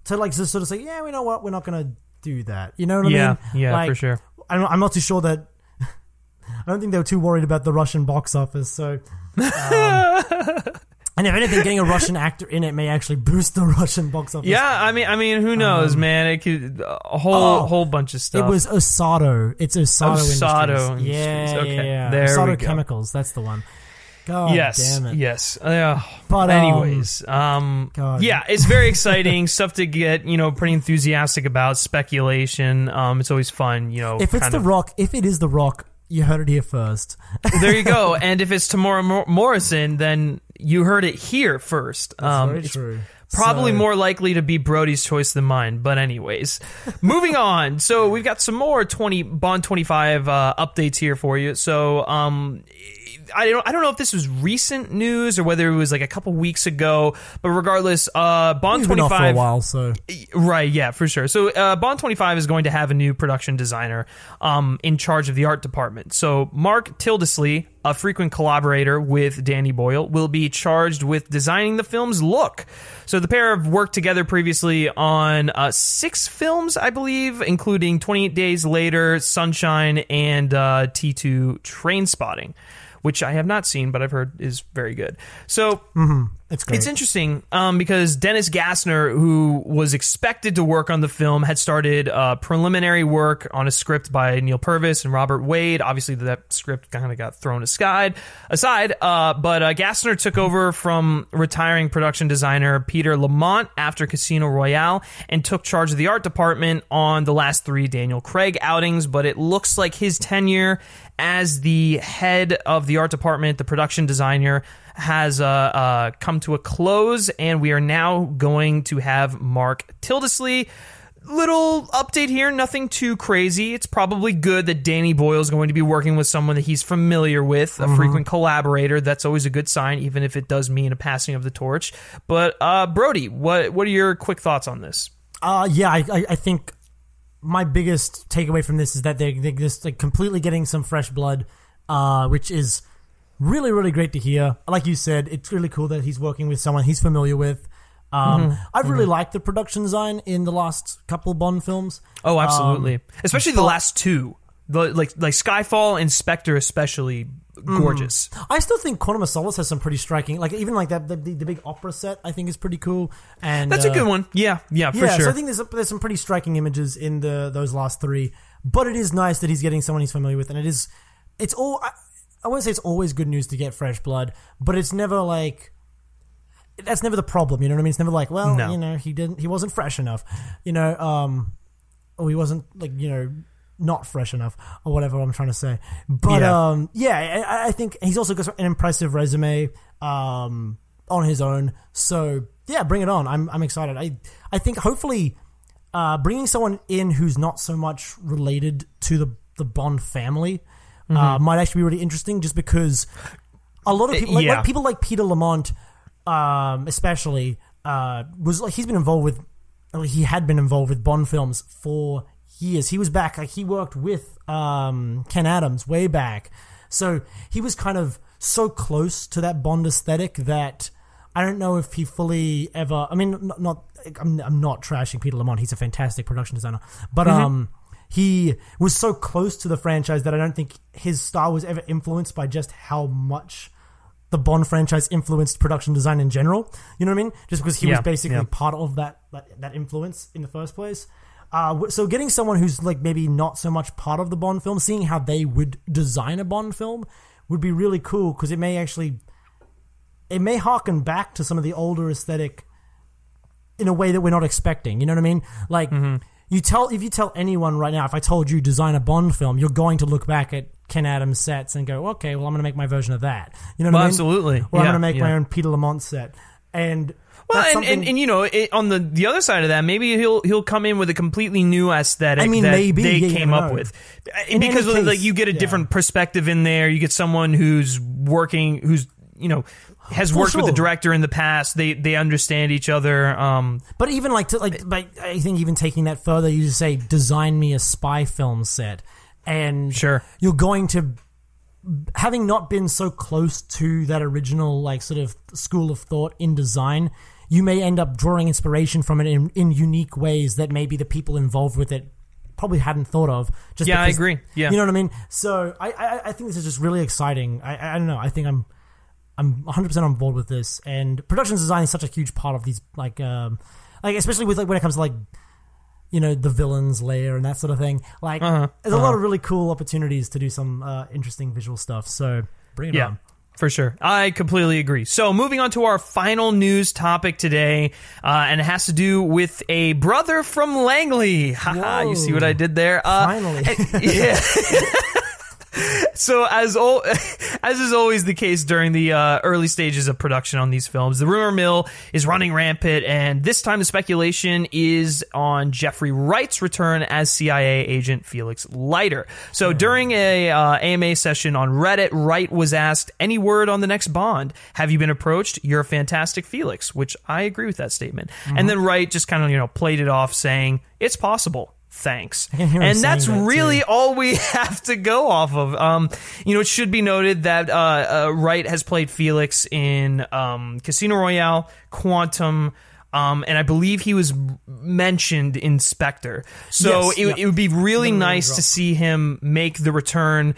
to like just sort of say, yeah, you know what, we're not going to do that. You know what I mean? Yeah, like, for sure. I'm not too sure that. I don't think they were too worried about the Russian box office. So. And if anything, getting a Russian actor in it may actually boost the Russian box office. Yeah, I mean, who knows, man? It could a whole bunch of stuff. It was Osato. It's Osato Industries. Yeah. Okay. Yeah. There Osato we go. Chemicals. That's the one. God damn it. Yes. But anyways, yeah, it's very exciting stuff to get, you know, pretty enthusiastic about. Speculation. It's always fun, you know. If it's Rock, if it is The Rock, you heard it here first. There you go. And if it's Tamora Morrison, then you heard it here first. That's very true. Probably more likely to be Brody's choice than mine. But anyways, moving on. So we've got some more Bond 25 updates here for you. So I don't know if this was recent news or whether it was like a couple weeks ago, but regardless, Bond 25 been off for a while, so right, yeah, for sure. So Bond 25 is going to have a new production designer in charge of the art department. So Mark Tildesley, a frequent collaborator with Danny Boyle, will be charged with designing the film's look. So the pair have worked together previously on 6 films, I believe, including 28 Days Later, Sunshine, and T2 Trainspotting, which I have not seen, but I've heard is very good. So it's interesting because Dennis Gassner, who was expected to work on the film, had started preliminary work on a script by Neil Purvis and Robert Wade. Obviously, that script kind of got thrown aside. But Gassner took over from retiring production designer Peter Lamont after Casino Royale and took charge of the art department on the last 3 Daniel Craig outings. But it looks like his tenure as the head of the art department, the production designer, has come to a close, and we are now going to have Mark Tildesley. Little update here, nothing too crazy. It's probably good that Danny Boyle is going to be working with someone that he's familiar with, a frequent collaborator. That's always a good sign, even if it does mean a passing of the torch. But Brody, what are your quick thoughts on this? I think my biggest takeaway from this is that they're just like completely getting some fresh blood, which is really, really great to hear. Like you said, it's really cool that he's working with someone he's familiar with. I've really liked the production design in the last couple Bond films. Oh, absolutely. Especially the last 2. Like Skyfall and Spectre especially gorgeous. I still think Quantum of Solace has some pretty striking, like even like that the big opera set I think is pretty cool. And that's a good one. Yeah, for sure. So I think there's some pretty striking images in those last 3. But it is nice that he's getting someone he's familiar with, and it's all. I wouldn't say it's always good news to get fresh blood, but it's never like. That's never the problem, you know what I mean? It's never like, well, you know, he wasn't fresh enough, you know, or he wasn't like, you know, not fresh enough or whatever I'm trying to say. But I think he's also got an impressive resume on his own. So yeah, bring it on. I'm excited. I think hopefully bringing someone in who's not so much related to the Bond family might actually be really interesting, just because a lot of people like people like Peter Lamont. Especially was like he had been involved with Bond films for years. He was back, like he worked with Ken Adams way back, so he was kind of so close to that Bond aesthetic that I don't know if he fully ever. I mean, I'm not trashing Peter Lamont. He's a fantastic production designer, but he was so close to the franchise that I don't think his style was ever influenced by just how much the Bond franchise influenced production design in general. You know what I mean? Just because he was basically part of that influence in the first place. So getting someone who's like maybe not so much part of the Bond film, seeing how they would design a Bond film would be really cool, because it may harken back to some of the older aesthetic in a way that we're not expecting. You know what I mean? Like, if you tell anyone right now, if I told you design a Bond film, you're going to look back at Ken Adams sets and go, okay, well, I'm going to make my version of that. You know what I mean? Absolutely. Or I'm going to make my own Peter Lamont set. And well, and you know, on the other side of that, maybe he'll come in with a completely new aesthetic maybe, they came up with, because like you get a different perspective in there. You get someone who's you know, has worked with the director in the past. They understand each other. But even I think even taking that further, you just say design me a spy film set, and you're going to, having not been so close to that original like sort of school of thought in design, you may end up drawing inspiration from it in unique ways that maybe the people involved with it probably hadn't thought of. I agree. Yeah, you know what I mean. So I think this is just really exciting. I don't know. I think I'm 100% on board with this, and production design is such a huge part of these, like especially with like when it comes to like, you know, the villain's lair and that sort of thing. Like, there's a lot of really cool opportunities to do some interesting visual stuff. So bring it on. For sure. I completely agree. So moving on to our final news topic today, and it has to do with a brother from Langley. Haha, you see what I did there? Finally. Yeah. So as is always the case during the early stages of production on these films, the rumor mill is running rampant, and this time the speculation is on Jeffrey Wright's return as CIA agent Felix Leiter. So during a AMA session on Reddit, Wright was asked, "Any word on the next Bond? Have you been approached? You're a fantastic Felix," which I agree with that statement. And then Wright just kind of, you know, played it off saying, "It's possible. Thanks." And that's really all we have to go off of. You know, it should be noted that Wright has played Felix in Casino Royale, Quantum, and I believe he was mentioned in Spectre. So it would be really nice to see him make the return.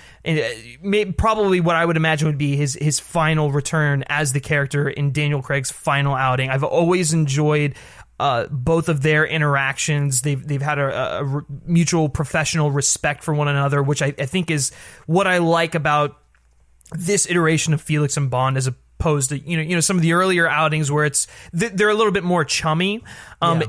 Probably what I would imagine would be his final return as the character in Daniel Craig's final outing. I've always enjoyed both of their interactions. They've had a mutual professional respect for one another, which I think is what I like about this iteration of Felix and Bond, as opposed to you know some of the earlier outings where they're a little bit more chummy.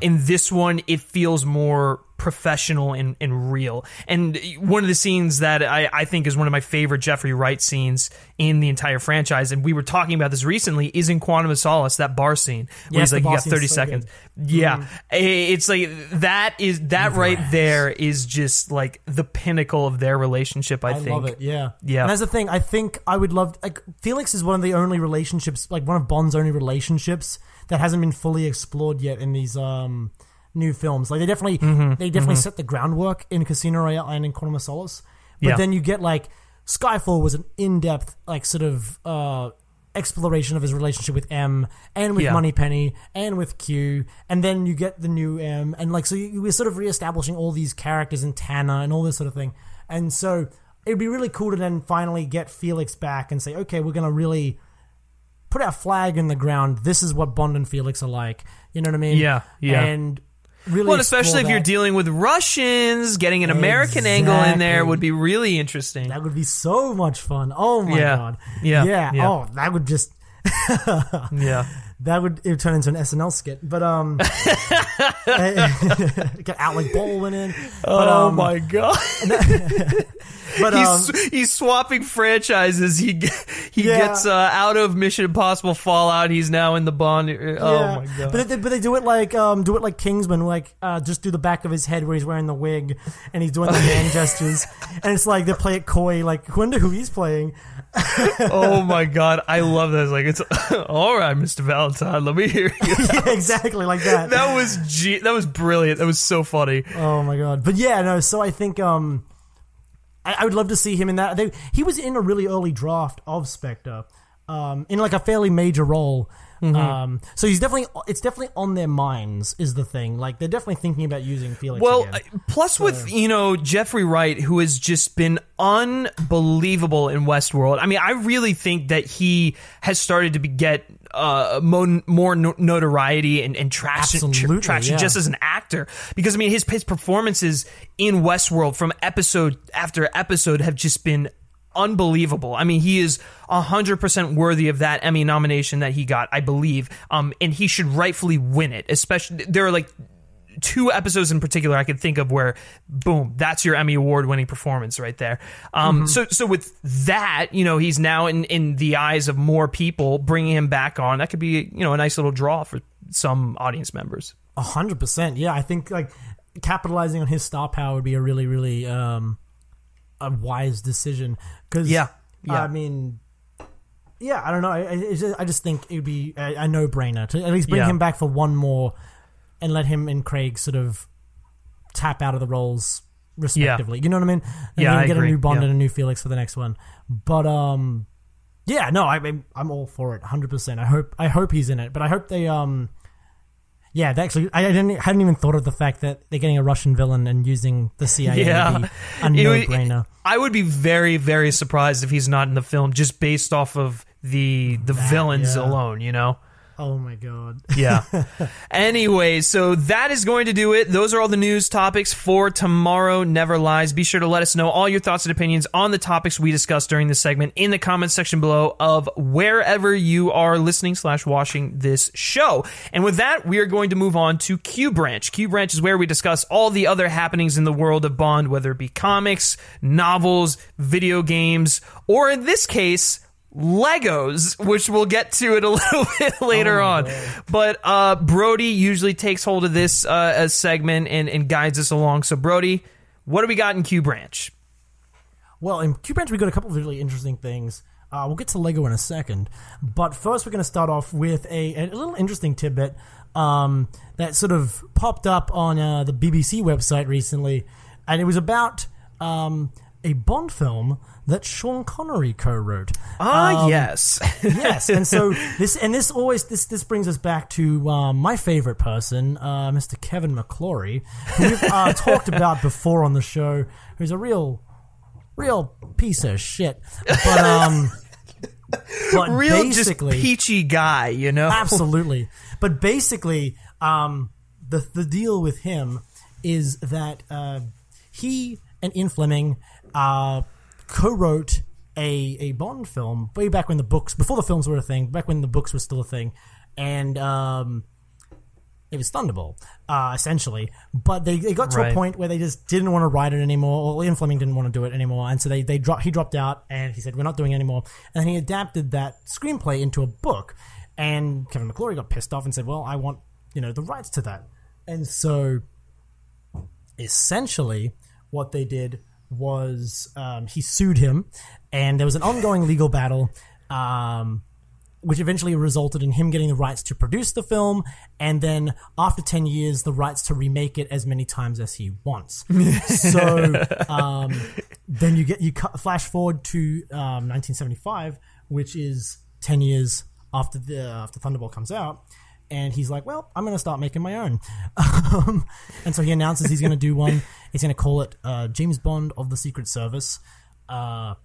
In this one, it feels more professional and real. And one of the scenes that I think is one of my favorite Jeffrey Wright scenes in the entire franchise, and we were talking about this recently, is in Quantum of Solace, that bar scene where he's like, "You got 30 seconds." Yeah, it's like that right there is just like the pinnacle of their relationship. I think. Love it. Yeah. And that's the thing. I think I would love, like, Felix is one of the only relationships, like one of Bond's only relationships that hasn't been fully explored yet in these new films. Like they definitely set the groundwork in Casino Royale and in Quantum of Solace. But then you get like Skyfall was an in-depth like sort of exploration of his relationship with M and with Moneypenny and with Q, and then you get the new M, and like so we're sort of reestablishing all these characters in Tanner and all this sort of thing. And so it'd be really cool to then finally get Felix back and say, okay, we're gonna really put our flag in the ground. This is what Bond and Felix are like. You know what I mean? Yeah. And really, well, especially if you're dealing with Russians, getting an American angle in there would be really interesting. That would be so much fun. Oh my god. Yeah. Oh, that would just that would turn into an SNL skit. But get Alec Baldwin in. Oh my god. But he's swapping franchises. He gets out of Mission Impossible Fallout. He's now in the Bond. Oh my god! But they do it like Kingsman, like just do the back of his head where he's wearing the wig and he's doing the hand gestures, and it's like they play it coy, like I wonder who he's playing. Oh my god, I love that. It's all right, Mr. Valentine. Let me hear you. Yeah, exactly like that. That was brilliant. That was so funny. Oh my god! But yeah, no. So I think I would love to see him in that. He was in a really early draft of Spectre, in like a fairly major role. So it's definitely on their minds is the thing. Like they're definitely thinking about using Felix again. Plus with Jeffrey Wright, who has just been unbelievable in Westworld. I mean, I really think that he has started to get more notoriety and traction just as an actor, because I mean his performances in Westworld from episode after episode have just been unbelievable. I mean, he is 100% worthy of that Emmy nomination that he got, I believe, and he should rightfully win it. Especially, there are like two episodes in particular I could think of where, boom, that's your Emmy Award-winning performance right there. So with that, he's now in the eyes of more people, bringing him back on. That could be, a nice little draw for some audience members. 100%. Yeah, I think like capitalizing on his star power would be a really, really a wise decision. Because I mean, I don't know. I just think it would be a no-brainer to at least bring him back for one more and let him and Craig sort of tap out of the roles respectively. You know what I mean? And then get a new Bond and a new Felix for the next one. But I'm all for it, 100%. I hope he's in it, but I hope they actually, I hadn't even thought of the fact that they're getting a Russian villain and using the CIA to be a no-brainer. I would be very, very surprised if he's not in the film, just based off of the villains alone, Oh my god. Yeah. Anyway, so that is going to do it. Those are all the news topics for Tomorrow Never Lies. Be sure to let us know all your thoughts and opinions on the topics we discussed during this segment in the comments section below of wherever you are listening / watching this show. And with that, we are going to move on to Q Branch. Q Branch is where we discuss all the other happenings in the world of Bond, whether it be comics, novels, video games, or in this case, Legos, which we'll get to it a little bit later on. But Brody usually takes hold of this segment and guides us along. So Brody, what do we got in Q Branch? Well, in Q Branch we got a couple of really interesting things. We'll get to Lego in a second. But first we're going to start off with a little interesting tidbit that sort of popped up on the BBC website recently. And it was about a Bond film that Sean Connery co-wrote. Yes. Yes, and so this brings us back to my favorite person, Mr. Kevin McClory, who we've talked about before on the show, who's a real piece of shit. But real basically, just peachy guy, Absolutely. But basically, the deal with him is that he and Ian Fleming co-wrote a Bond film way back when before the films were a thing, back when the books were still a thing, and it was Thunderball, essentially. But they got to a point where they just didn't want to write it anymore, or Ian Fleming didn't want to do it anymore, and so he dropped out, and he said, we're not doing it anymore. And then he adapted that screenplay into a book, and Kevin McClory got pissed off and said, well, I want, the rights to that. And so, essentially, what they did was he sued him, and there was an ongoing legal battle, which eventually resulted in him getting the rights to produce the film, and then after 10 years, the rights to remake it as many times as he wants. So then you flash forward to 1975, which is 10 years after Thunderball comes out. And he's like, well, I'm going to start making my own. And so he announces he's going to do one. He's going to call it James Bond of the Secret Service. The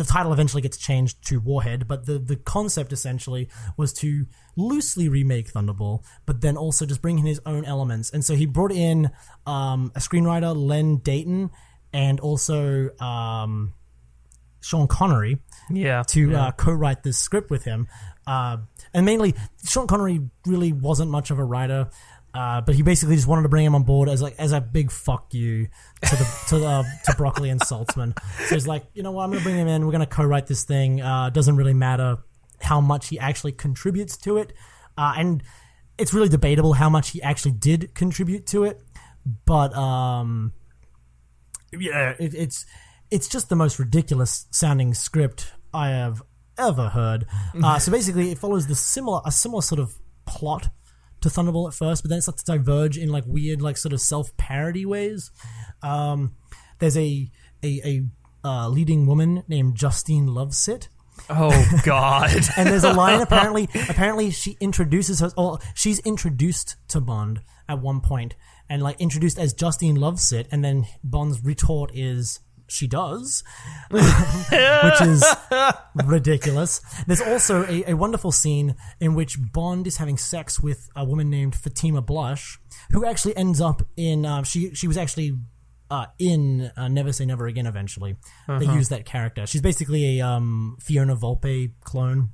title eventually gets changed to Warhead, but the concept essentially was to loosely remake Thunderball, but then also just bring in his own elements. And so he brought in a screenwriter, Len Dayton, and also Sean Connery to co-write this script with him. And mainly, Sean Connery really wasn't much of a writer, but he basically just wanted to bring him on board as a big fuck you to Broccoli and Saltzman. So he's like, you know what, I'm going to bring him in. We're going to co-write this thing. Doesn't really matter how much he actually contributes to it, and it's really debatable how much he actually did contribute to it. But it's just the most ridiculous sounding script I have ever heard. So basically, it follows a similar sort of plot to Thunderball at first, but then it starts to diverge in like weird, like sort of self-parody ways. There's a leading woman named Justine Lovesit. Oh God! And there's a line apparently she introduces her, or she's introduced to Bond at one point, and like introduced as Justine Lovesit, and then Bond's retort is, she does, which is ridiculous. There's also a wonderful scene in which Bond is having sex with a woman named Fatima Blush, who actually ends up in, she was actually in Never Say Never Again eventually. They use that character. She's basically a Fiona Volpe clone.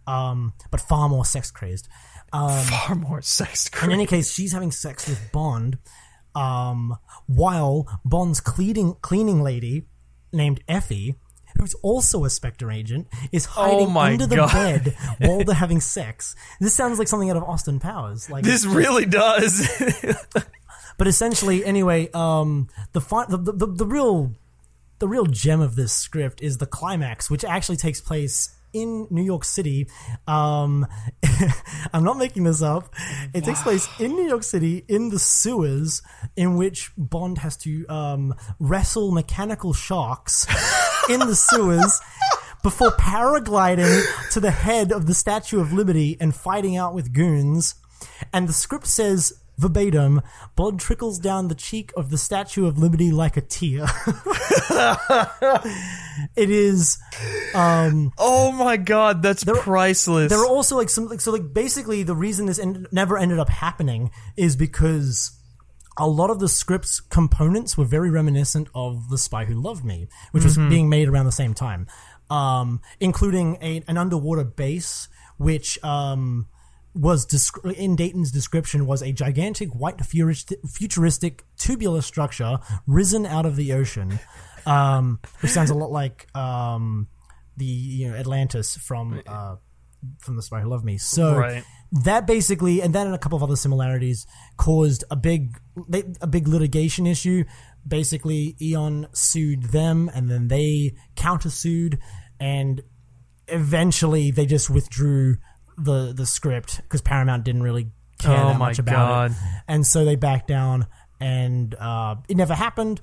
but far more sex crazed. Far more sex crazed. In any case, she's having sex with Bond, while Bond's cleaning lady, named Effie, who's also a Spectre agent, is hiding under the bed while they're having sex. This sounds like something out of Austin Powers. Like this really does. But essentially, anyway, the real gem of this script is the climax, which actually takes place in New York City. I'm not making this up. It takes place in New York City in the sewers, in which Bond has to wrestle mechanical sharks in the sewers before paragliding to the head of the Statue of Liberty and fighting out with goons. And the script says, verbatim, blood trickles down the cheek of the Statue of Liberty like a tear. It is oh my god, that's priceless. There are also basically the reason this never ended up happening is because a lot of the script's components were very reminiscent of The Spy Who Loved Me, which was being made around the same time, including an underwater base, which was in Dayton's description was a gigantic white futuristic tubular structure risen out of the ocean, which sounds a lot like the Atlantis from The Spy Who Loved Me. So that basically, and then a couple of other similarities, caused a big litigation issue. Basically, Eon sued them, and then they countersued, and eventually they just withdrew the script because Paramount didn't really care that much about it, and so they backed down, and it never happened.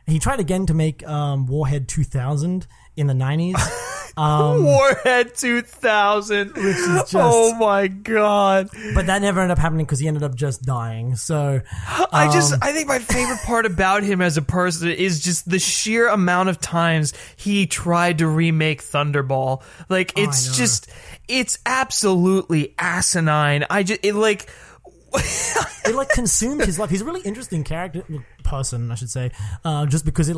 He tried again to make Warhead 2000 in the 90s. Warhead 2000, which is just, oh my god! But that never ended up happening because he ended up just dying. So I think my favorite part about him as a person is just the sheer amount of times he tried to remake Thunderball. Like it's absolutely asinine. It consumed his life. He's a really interesting person, I should say, just because it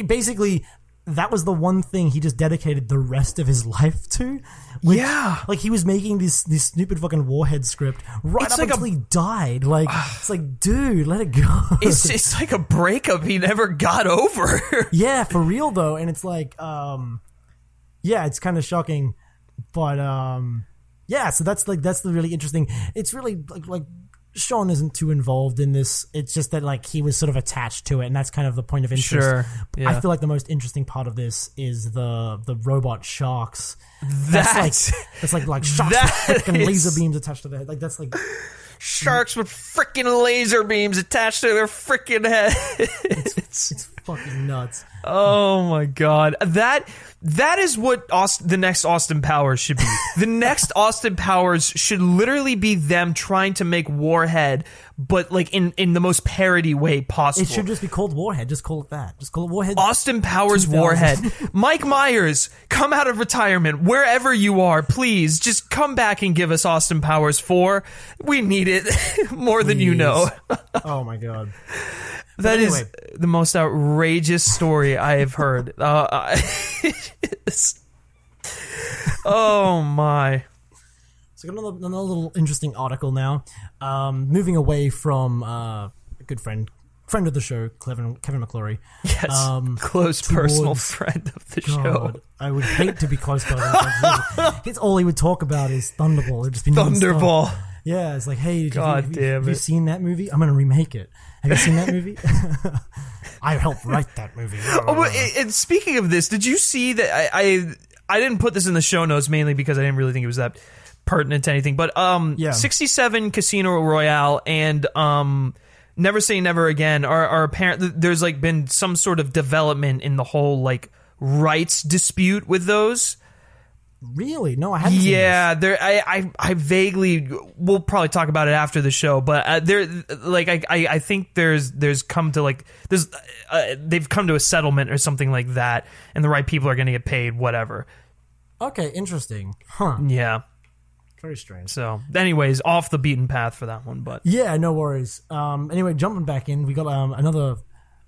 basically, that was the one thing he just dedicated the rest of his life to. Like he was making this stupid fucking Warhead script up until he died. It's like, dude, let it go. It's like a breakup he never got over. Yeah, for real though. And it's like, it's kind of shocking, but so that's the really interesting. It's really like Sean isn't too involved in this. It's just that he was sort of attached to it, and that's kind of the point of interest. Sure. Yeah. I feel like the most interesting part of this is the robot sharks. That's like sharks with freaking laser beams attached to their head. That's like sharks with freaking laser beams attached to their freaking head. It's fucking nuts. Oh my god. That is what the next Austin Powers should be. The next Austin Powers should literally be them trying to make Warhead, but in the most parody way possible. It should just be called Warhead. Just call it that. Just call it Warhead. Austin Powers 2000. Warhead. Mike Myers, come out of retirement. Wherever you are, please, just come back and give us Austin Powers 4. We need it more than you know. Oh my god. That is the most outrageous story I have heard. Oh my. So I got another little interesting article now. Moving away from a good friend of the show, Kevin McClory. Yes, close personal friend of the show. I would hate to be close to It's all he would talk about is Thunderball. It'd just be Thunderball. Non-stop. Yeah, it's like, hey, have you seen that movie? I'm going to remake it. Have you seen that movie? I helped write that movie. And speaking of this, did you see that I didn't put this in the show notes mainly because I didn't really think it was that pertinent to anything, but 67 Casino Royale and Never Say Never Again are apparent. There's been some sort of development in the whole rights dispute with those. Really? No, I haven't seen this. I vaguely, we'll probably talk about it after the show, but I think they've come to a settlement or something like that, and the right people are going to get paid, whatever. Okay, interesting. Huh. Yeah. Very strange. So, anyways, off the beaten path for that one, but. Yeah, no worries. Anyway, jumping back in, we got another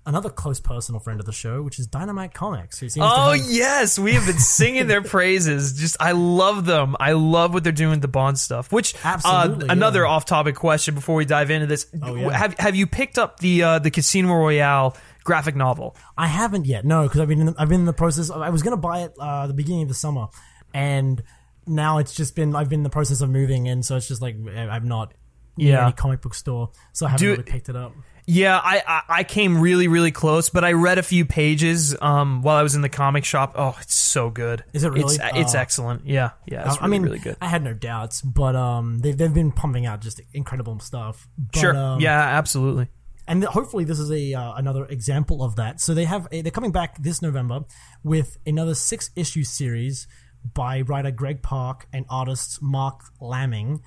another close personal friend of the show, which is Dynamite Comics. Who seems Yes, we have been singing their praises. Just, I love them. I love what they're doing with the Bond stuff. Which, Absolutely, another off-topic question before we dive into this. Have you picked up the Casino Royale graphic novel? I haven't yet, no, because I've been in the process. I was going to buy it the beginning of the summer, and now it's just been, I've been in the process of moving, and so it's just like I'm not in any comic book store, so I haven't really picked it up. Yeah, I came really, really close, but I read a few pages while I was in the comic shop. Oh, it's so good. Is it really? It's excellent. Yeah, it's really good. I had no doubts, but they've been pumping out just incredible stuff. But, sure. Yeah, absolutely. And hopefully this is another example of that. So they're coming back this November with another 6-issue series by writer Greg Pak and artist Mark Lamming.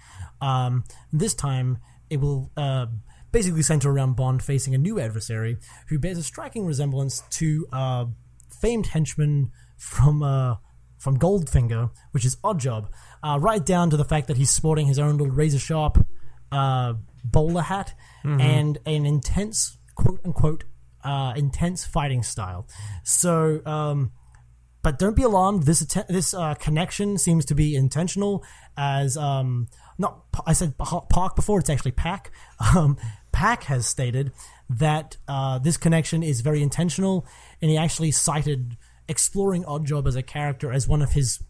This time it will basically center around Bond facing a new adversary who bears a striking resemblance to famed henchman from Goldfinger, which is Oddjob, right down to the fact that he's sporting his own little razor-sharp bowler hat and an intense, quote-unquote, intense fighting style. So, but don't be alarmed, this connection seems to be intentional, as, I said Park before, it's actually Pak. Pak has stated that this connection is very intentional, and he actually cited exploring Oddjob as a character as one of his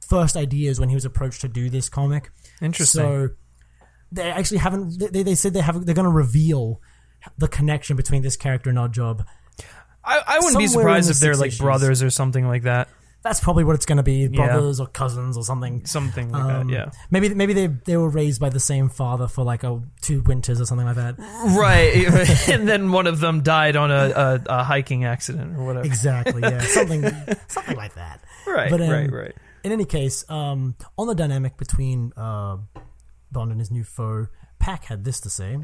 first ideas when he was approached to do this comic. Interesting. So they actually haven't. They said they're going to reveal the connection between this character and Oddjob. I wouldn't be surprised if they're brothers or something like that. That's probably what it's going to be, brothers or cousins or something. Something like that, yeah. Maybe they were raised by the same father for 2 winters or something like that. Right, and then one of them died on a hiking accident or whatever. Exactly, yeah, something like that. Right, but, right. In any case, on the dynamic between Bond and his new foe, Pak had this to say.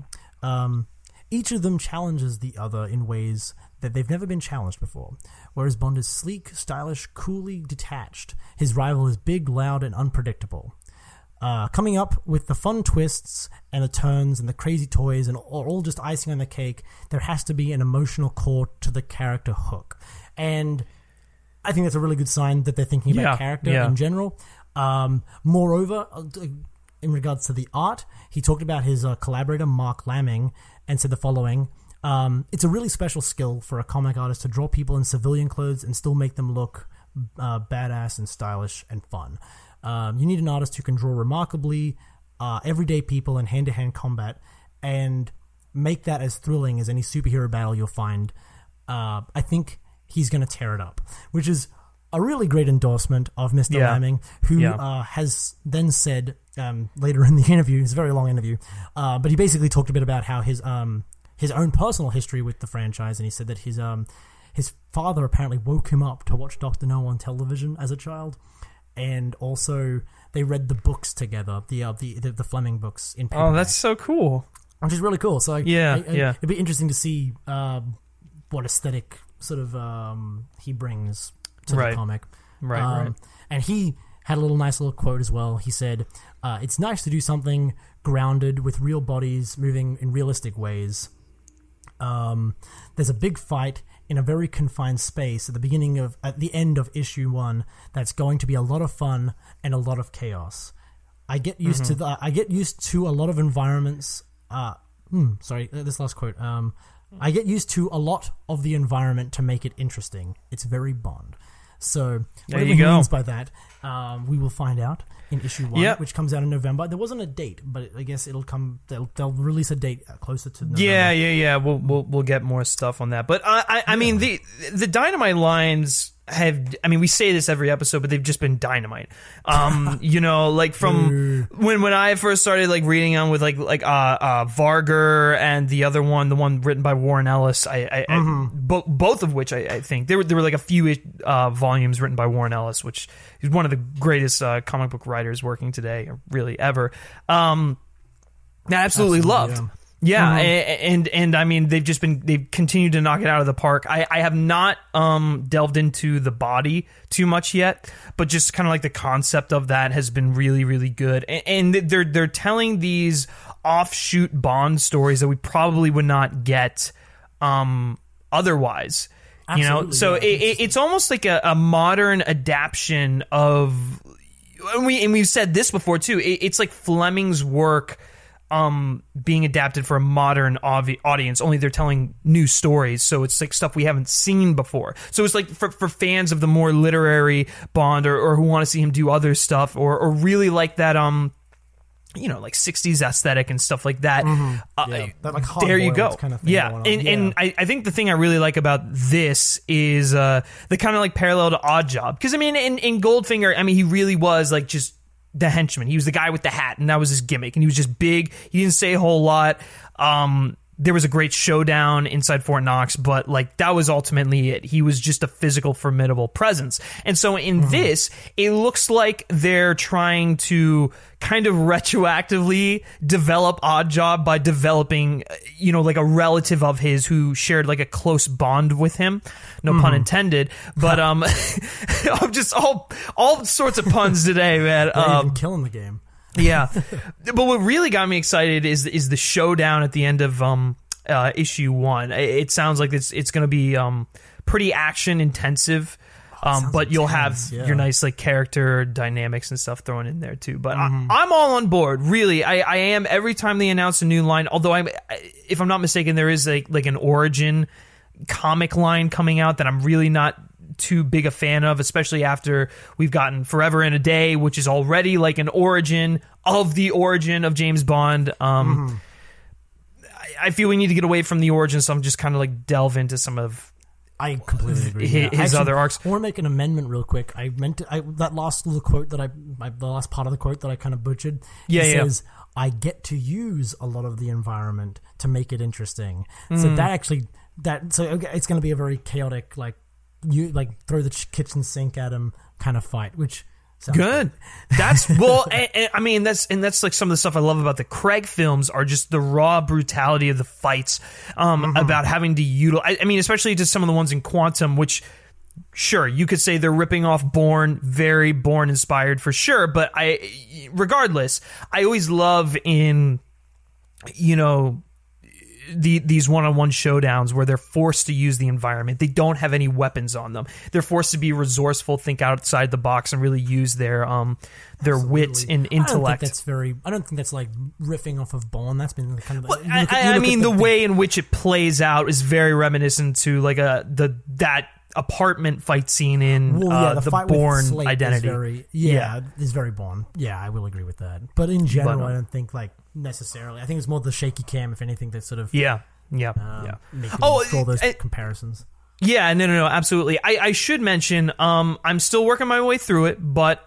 Each of them challenges the other in ways that they've never been challenged before. Whereas Bond is sleek, stylish, coolly detached, his rival is big, loud, and unpredictable. Coming up with the fun twists and the turns and the crazy toys and all just icing on the cake, there has to be an emotional core to the character hook. And I think that's a really good sign that they're thinking about character in general. Moreover, in regards to the art, he talked about his collaborator, Mark Lamming, and said the following: it's a really special skill for a comic artist to draw people in civilian clothes and still make them look badass and stylish and fun. You need an artist who can draw remarkably everyday people in hand-to-hand combat and make that as thrilling as any superhero battle you'll find. I think he's going to tear it up, which is a really great endorsement of Mr. Lamming, who has then said later in the interview, it's a very long interview, but he basically talked a bit about how his own personal history with the franchise, and he said that his father apparently woke him up to watch Dr. No on television as a child, and also they read the books together, the Fleming books in paperback. Oh, that's so cool. Which is really cool. So it'd be interesting to see what aesthetic sort of he brings to the comic. Right. And he had a nice little quote as well. He said, it's nice to do something grounded with real bodies moving in realistic ways. There's a big fight in a very confined space at the end of issue 1 that's going to be a lot of fun and a lot of chaos. I get used to I get used to a lot of environments. This last quote. I get used to a lot of the environment to make it interesting. It's very Bond. So whatever he means by that, we will find out in issue 1, which comes out in November. There wasn't a date, but I guess it'll come. They'll release a date closer to November. Yeah. We'll get more stuff on that. But I mean the Dynamite lines have. I mean, we say this every episode, but they've just been dynamite. From when I first started reading on with Varger and the other one, the one written by Warren Ellis. Both of which I think there were a few volumes written by Warren Ellis, which is one of the greatest comic book writers working today, really ever. I absolutely loved. Yeah, and I mean they've continued to knock it out of the park. I have not delved into the body too much yet, but just kind of the concept of that has been really, really good. And they're telling these offshoot Bond stories that we probably would not get otherwise. Absolutely, So it's almost like a modern adaptation of, and we've said this before too. It's like Fleming's work being adapted for a modern audience, only they're telling new stories, so it's like stuff we haven't seen before. So it's like for fans of the more literary Bond, or who want to see him do other stuff, or really like that like 60s aesthetic and stuff like that. That like there you go. Kind of thing and I think the thing I really like about this is the kind of like parallel to Oddjob, because I mean in Goldfinger, I mean he really was like just the henchman. He was the guy with the hat, and that was his gimmick, and he was just big. He didn't say a whole lot. There was a great showdown inside Fort Knox, but like that was ultimately it. He was just a physical, formidable presence. And so in this, it looks like they're trying to kind of retroactively develop Oddjob by developing, like a relative of his who shared like a close bond with him. No pun intended. But I'm just all sorts of puns today, man. Even killing the game. Yeah, but what really got me excited is the showdown at the end of issue 1. It sounds like it's going to be pretty action intensive, but you'll have your nice like character dynamics and stuff thrown in there too. But I'm all on board. Really, I am every time they announce a new line. Although if I'm not mistaken, there is like an origin comic line coming out that I'm really not too big a fan of, especially after we've gotten Forever in a Day, which is already like an origin of the origin of James Bond. I feel we need to get away from the origin, so I'm just kind of like delve into some of I completely agree. His other arcs. I want to make an amendment real quick. That last little quote the last part of the quote that I kind of butchered. Says, I get to use a lot of the environment to make it interesting. So it's going to be a very chaotic, like, you like throw the kitchen sink at him kind of fight, which sounds good. That's that's like some of the stuff I love about the Craig films are just the raw brutality of the fights, about having to utilize. I mean, especially to some of the ones in Quantum, which sure you could say they're ripping off Bourne, very Bourne inspired for sure. But regardless, I always love in these one-on-one showdowns where they're forced to use the environment. They don't have any weapons on them. They're forced to be resourceful, think outside the box, and really use their wit and intellect. I don't think that's like riffing off of Bourne. That's been kind of. The way in which it plays out is very reminiscent to like that apartment fight scene in the Bourne Identity. Is very Bourne. Yeah, I will agree with that. But in general, I don't think like necessarily. I think it's more the shaky cam, if anything, that sort of draw those comparisons. Yeah, no, absolutely. I should mention, I'm still working my way through it, but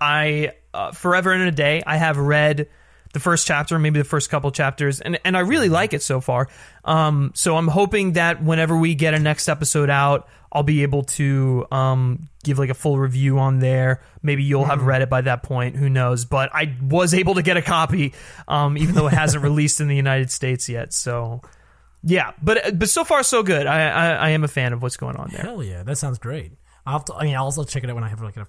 Forever in a Day, I have read the first chapter, maybe the first couple chapters, and I really like it so far. So I'm hoping that whenever we get a next episode out, I'll be able to give like a full review on there. Maybe you'll have read it by that point. Who knows? But I was able to get a copy, even though it hasn't released in the United States yet. So yeah, but so far so good. I am a fan of what's going on there. Hell yeah, that sounds great. I'll also check it out when I have like a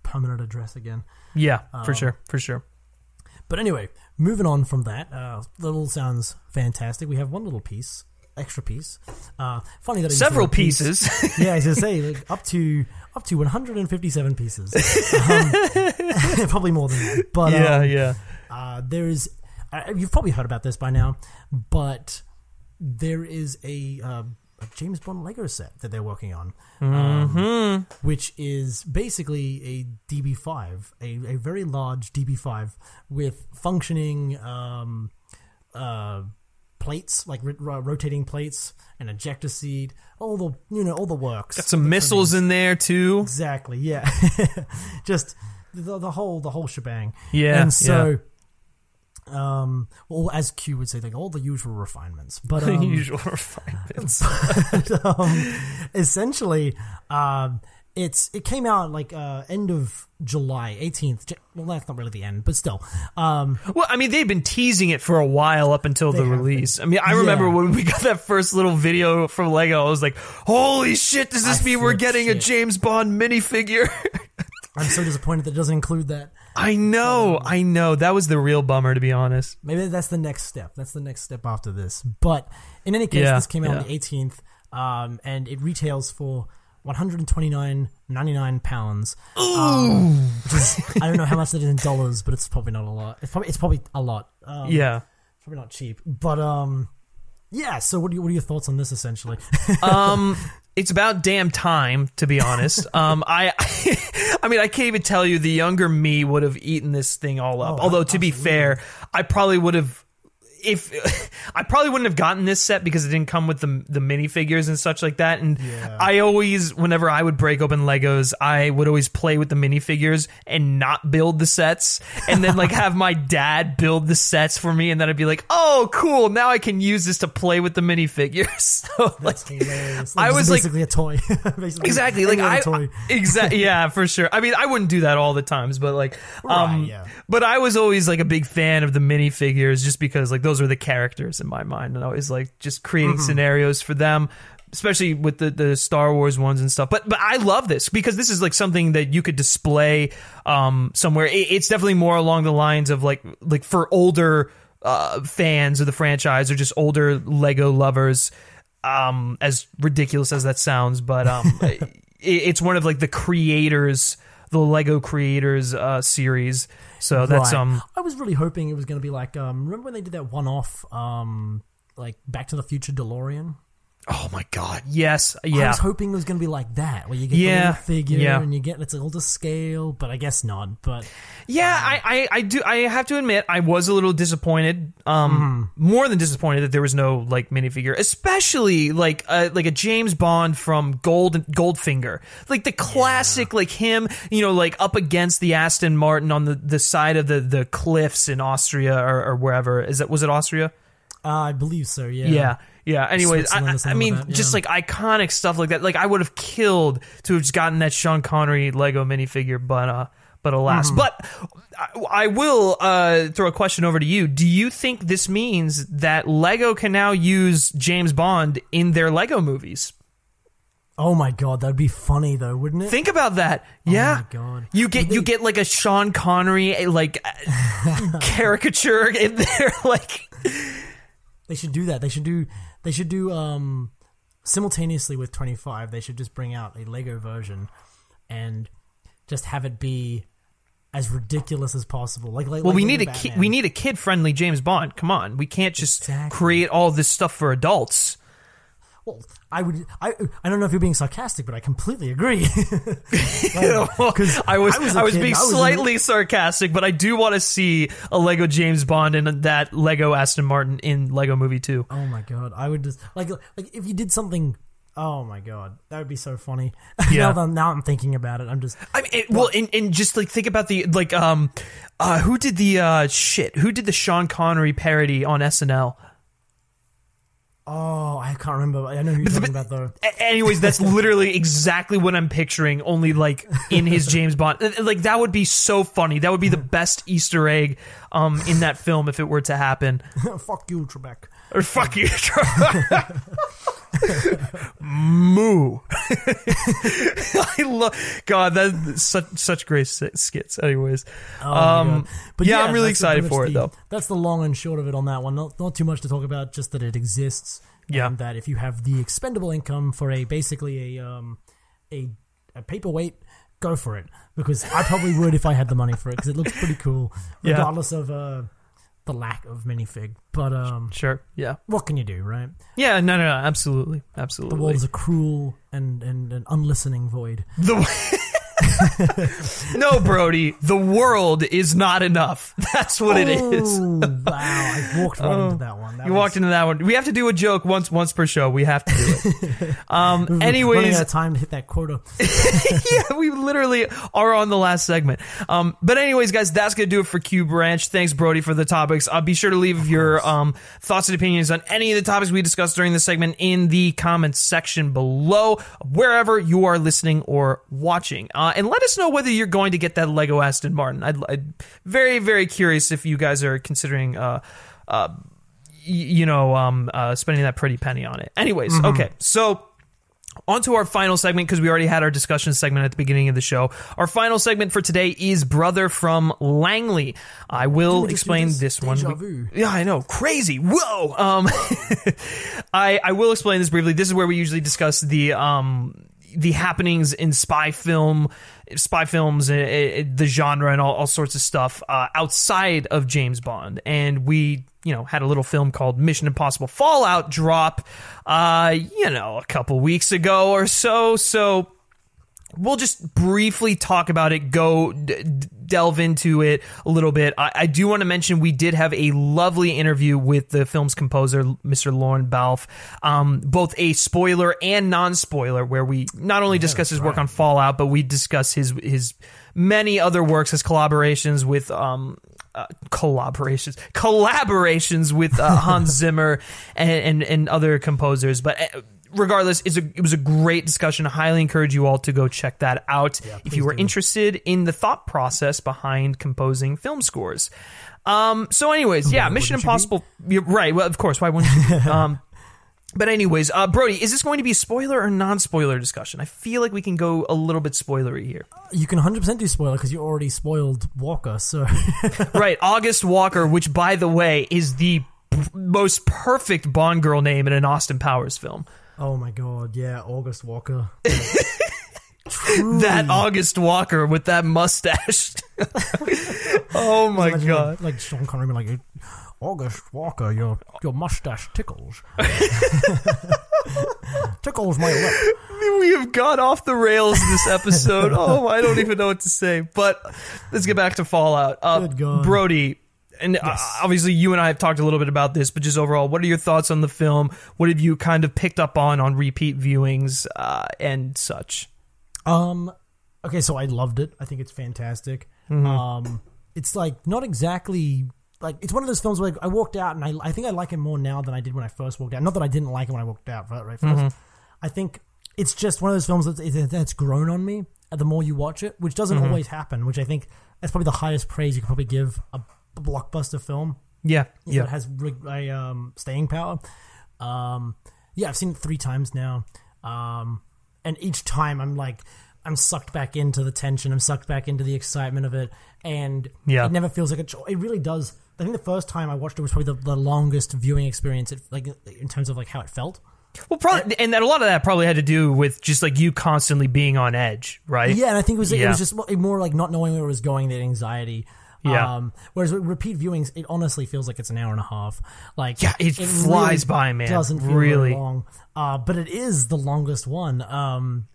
permanent address again. Yeah, for sure. But anyway, moving on from that, that all sounds fantastic. We have one little piece. Extra piece. Funny that several pieces. Yeah, I was gonna say like, up to 157 pieces. Probably more than that. But there is. You've probably heard about this by now, but there is a James Bond Lego set that they're working on, which is basically a DB5, a very large DB5 with functioning plates, like rotating plates, an ejector seat, all the works. Got some missiles in there too. Exactly, yeah. Just the whole shebang. Yeah, and so. Well, as Q would say, like all the usual refinements, but the usual refinements. Essentially, it came out like end of July 18th. Well, that's not really the end, but still. Well, I mean, they've been teasing it for a while up until the release. I mean, I remember when we got that first little video from Lego, I was like, "Holy shit! Does this mean we're getting a James Bond minifigure?" I'm so disappointed that it doesn't include that. I know. That was the real bummer, to be honest. Maybe that's the next step. That's the next step after this. But in any case, this came out on the 18th. and it retails for £129.99. Which is, I don't know how much that is in dollars, but it's probably not a lot. It's probably a lot. Yeah. Probably not cheap. But, yeah, so what are your thoughts on this, essentially? It's about damn time, to be honest. I mean, I can't even tell you the younger me would have eaten this thing all up. Although, to be fair, I probably would have... I probably wouldn't have gotten this set because it didn't come with the minifigures and such like that. And I always, whenever I would break open Legos, I would always play with the minifigures and not build the sets, and then like have my dad build the sets for me, and then I'd be like, "Oh, cool! Now I can use this to play with the minifigures." So like, I was basically like a toy. Exactly, like exactly, yeah, for sure. I mean, I wouldn't do that all the times, but like, but I was always like a big fan of the minifigures just because like those are the characters in my mind, and I was like just creating scenarios for them, especially with the Star Wars ones and stuff. But I love this because this is like something that you could display somewhere. It's definitely more along the lines of like for older fans of the franchise or just older Lego lovers, as ridiculous as that sounds, but it's one of like the creators, the Lego creators series. So that's I was really hoping it was going to be like remember when they did that one-off like Back to the Future DeLorean? Oh my god, yes, yeah. I was hoping it was going to be like that, where you get the little figure and you get it's all to scale, but I guess not. But I have to admit I was a little disappointed, more than disappointed that there was no like minifigure, especially like a James Bond from Goldfinger, like the classic, like him, you know, like up against the Aston Martin on the side of the cliffs in Austria or wherever. Was it Austria? I believe so. Yeah. Yeah. Anyways, I mean, just like iconic stuff like that. Like I would have killed to have just gotten that Sean Connery Lego minifigure, but alas. But I will throw a question over to you. Do you think this means that Lego can now use James Bond in their Lego movies? Oh my god, that'd be funny though, wouldn't it? Think about that. Yeah. Oh my god. You get like a Sean Connery like caricature in there, like. They should do that. They should do simultaneously with 25. They should just bring out a Lego version and just have it be as ridiculous as possible. We need a kid-friendly James Bond. Come on, we can't just create all this stuff for adults. Well, I don't know if you're being sarcastic, but I completely agree. I was being slightly sarcastic, but I do want to see a Lego James Bond and that Lego Aston Martin in Lego Movie 2. Oh my god, I would just like if you did something. Oh my god, that would be so funny. Yeah. now I'm thinking about it. I'm just. I mean, and just like think about the like who did the Sean Connery parody on SNL? Oh, I can't remember. I know who you're talking about, though. Anyways, that's literally exactly what I'm picturing, only, like, in his James Bond. Like, that would be so funny. That would be the best Easter egg in that film if it were to happen. Fuck you, Trebek. Or fuck you, Trebek. Moo. I love... God, that's such great skits. Anyways. But yeah, I'm really excited for it, though. That's the long and short of it on that one. Not too much to talk about, just that it exists. Yeah. And that if you have the expendable income for basically a paperweight, go for it. Because I probably would if I had the money for it, because it looks pretty cool, regardless of the lack of minifig. But sure, yeah. What can you do, right? Yeah, no, absolutely. The world is a cruel and an unlistening void. No, Brody, the world is not enough. That's what it is. Wow, I walked right into that one. You walked into that one. We have to do a joke once per show. We have to do it. Anyways, running out of time to hit that quota. Yeah, we literally are on the last segment. But anyways, guys, that's gonna do it for Q Branch. Thanks, Brody, for the topics. Be sure to leave your thoughts and opinions on any of the topics we discussed during the segment in the comments section below, wherever you are listening or watching. And let us know whether you're going to get that Lego Aston Martin. I'd very, very curious if you guys are considering, spending that pretty penny on it. Anyways, okay, so On to our final segment, because we already had our discussion segment at the beginning of the show. Our final segment for today is Brother from Langley. I will explain this one. Vu. Yeah, I know. Crazy. Whoa. I will explain this briefly. This is where we usually discuss the happenings in spy films, the genre, and all sorts of stuff outside of James Bond. And we, had a little film called Mission Impossible Fallout drop, a couple weeks ago or so. So we'll just briefly talk about it, delve into it a little bit. I do want to mention we did have a lovely interview with the film's composer, Mr. Lauren Balfe, both a spoiler and non-spoiler, where we not only discuss his work on Fallout, but we discuss his many other works, his collaborations with with Hans Zimmer and other composers. But regardless, it was a great discussion. I highly encourage you all to go check that out if you were interested in the thought process behind composing film scores. So anyways, Mission Impossible. You're right. Well, of course. Why wouldn't you? But anyways, Brody, is this going to be a spoiler or non-spoiler discussion? I feel like we can go a little bit spoilery here. You can 100% do spoiler because you already spoiled Walker. So right, August Walker, which, by the way, is the most perfect Bond girl name in an Austin Powers film. Oh my god, yeah, August Walker. That August Walker with that mustache. Oh my god. Like Sean Connery, like, August Walker, your mustache tickles. Tickles my lip. We have gone off the rails this episode. Oh, I don't even know what to say. But let's get back to Fallout. Good God. Brody, and obviously you and I have talked a little bit about this, but just overall, what are your thoughts on the film? What have you kind of picked up on repeat viewings and such? Okay, so I loved it. I think it's fantastic. Mm-hmm. It's like not exactly like it's one of those films where I walked out and I think I like it more now than I did when I first walked out. Not that I didn't like it when I walked out, right? First, mm-hmm. I think it's just one of those films that's grown on me the more you watch it, which doesn't mm-hmm. always happen. Which I think that's probably the highest praise you can probably give a blockbuster film. Yeah. It has staying power. I've seen it 3 times now, and each time I'm sucked back into the tension. I'm sucked back into the excitement of it, and it never feels like it really does. I think the first time I watched it was probably the longest viewing experience, in terms of how it felt. Well, probably, and that a lot of that probably had to do with just you constantly being on edge, right? Yeah, and I think it was just more like not knowing where it was going, the anxiety. Yeah. Whereas with repeat viewings, it honestly feels like it's an hour and a half. It flies by, man. Doesn't feel really long. But it is the longest one. I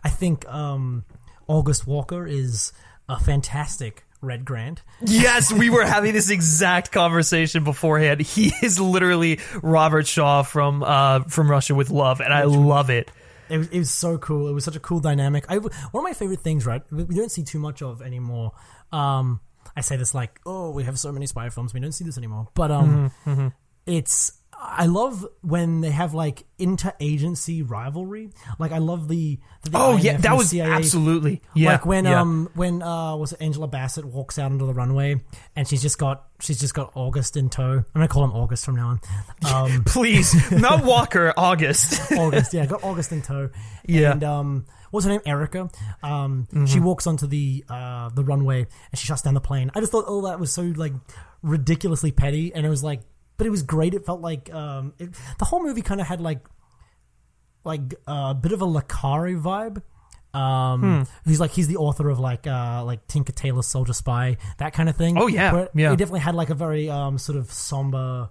think August Walker is a fantastic Red Grant. Yes, we were having this exact conversation beforehand. He is literally Robert Shaw from Russia with Love, and I love it. It was so cool. It was such a cool dynamic. One of my favorite things, right, we don't see too much of anymore. I say this we have so many spy films, we don't see this anymore. But I love when they have interagency rivalry. I love the that was CIA. Absolutely when was it Angela Bassett walks out onto the runway and she's just got August in tow. I'm gonna call him August from now on. Please, not Walker. August. August, yeah, got August in tow. Yeah. And what's her name? Erica. She walks onto the runway and she shuts down the plane. I just thought, that was so ridiculously petty, and it was but it was great. It felt like the whole movie kind of had a bit of a Lecari vibe. He's the author of Tinker Tailor Soldier Spy, that kind of thing. Oh yeah, It definitely had a very sort of somber,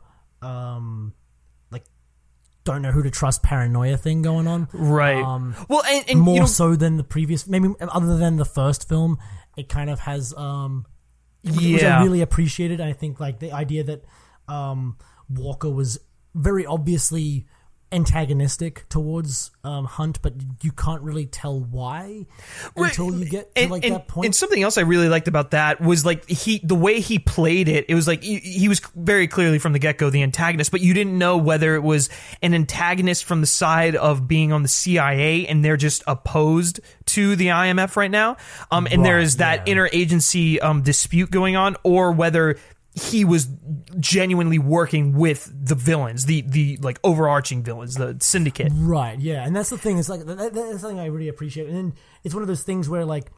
don't know who to trust paranoia thing going on. Right. Well, and more so than the previous, maybe other than the first film, it kind of has. Which I really appreciated. I think the idea that Walker was very obviously antagonistic towards Hunt, but you can't really tell why until you get to that point. And something else I really liked about that was the way he played it. It was he was very clearly from the get-go the antagonist, but you didn't know whether it was an antagonist from the side of being on the CIA and they're just opposed to the IMF right now, and there is that interagency dispute going on, or whether he was genuinely working with the villains, the like overarching villains, the syndicate. Right, yeah. And that's the thing. It's like that's something I really appreciate. And it's one of those things where like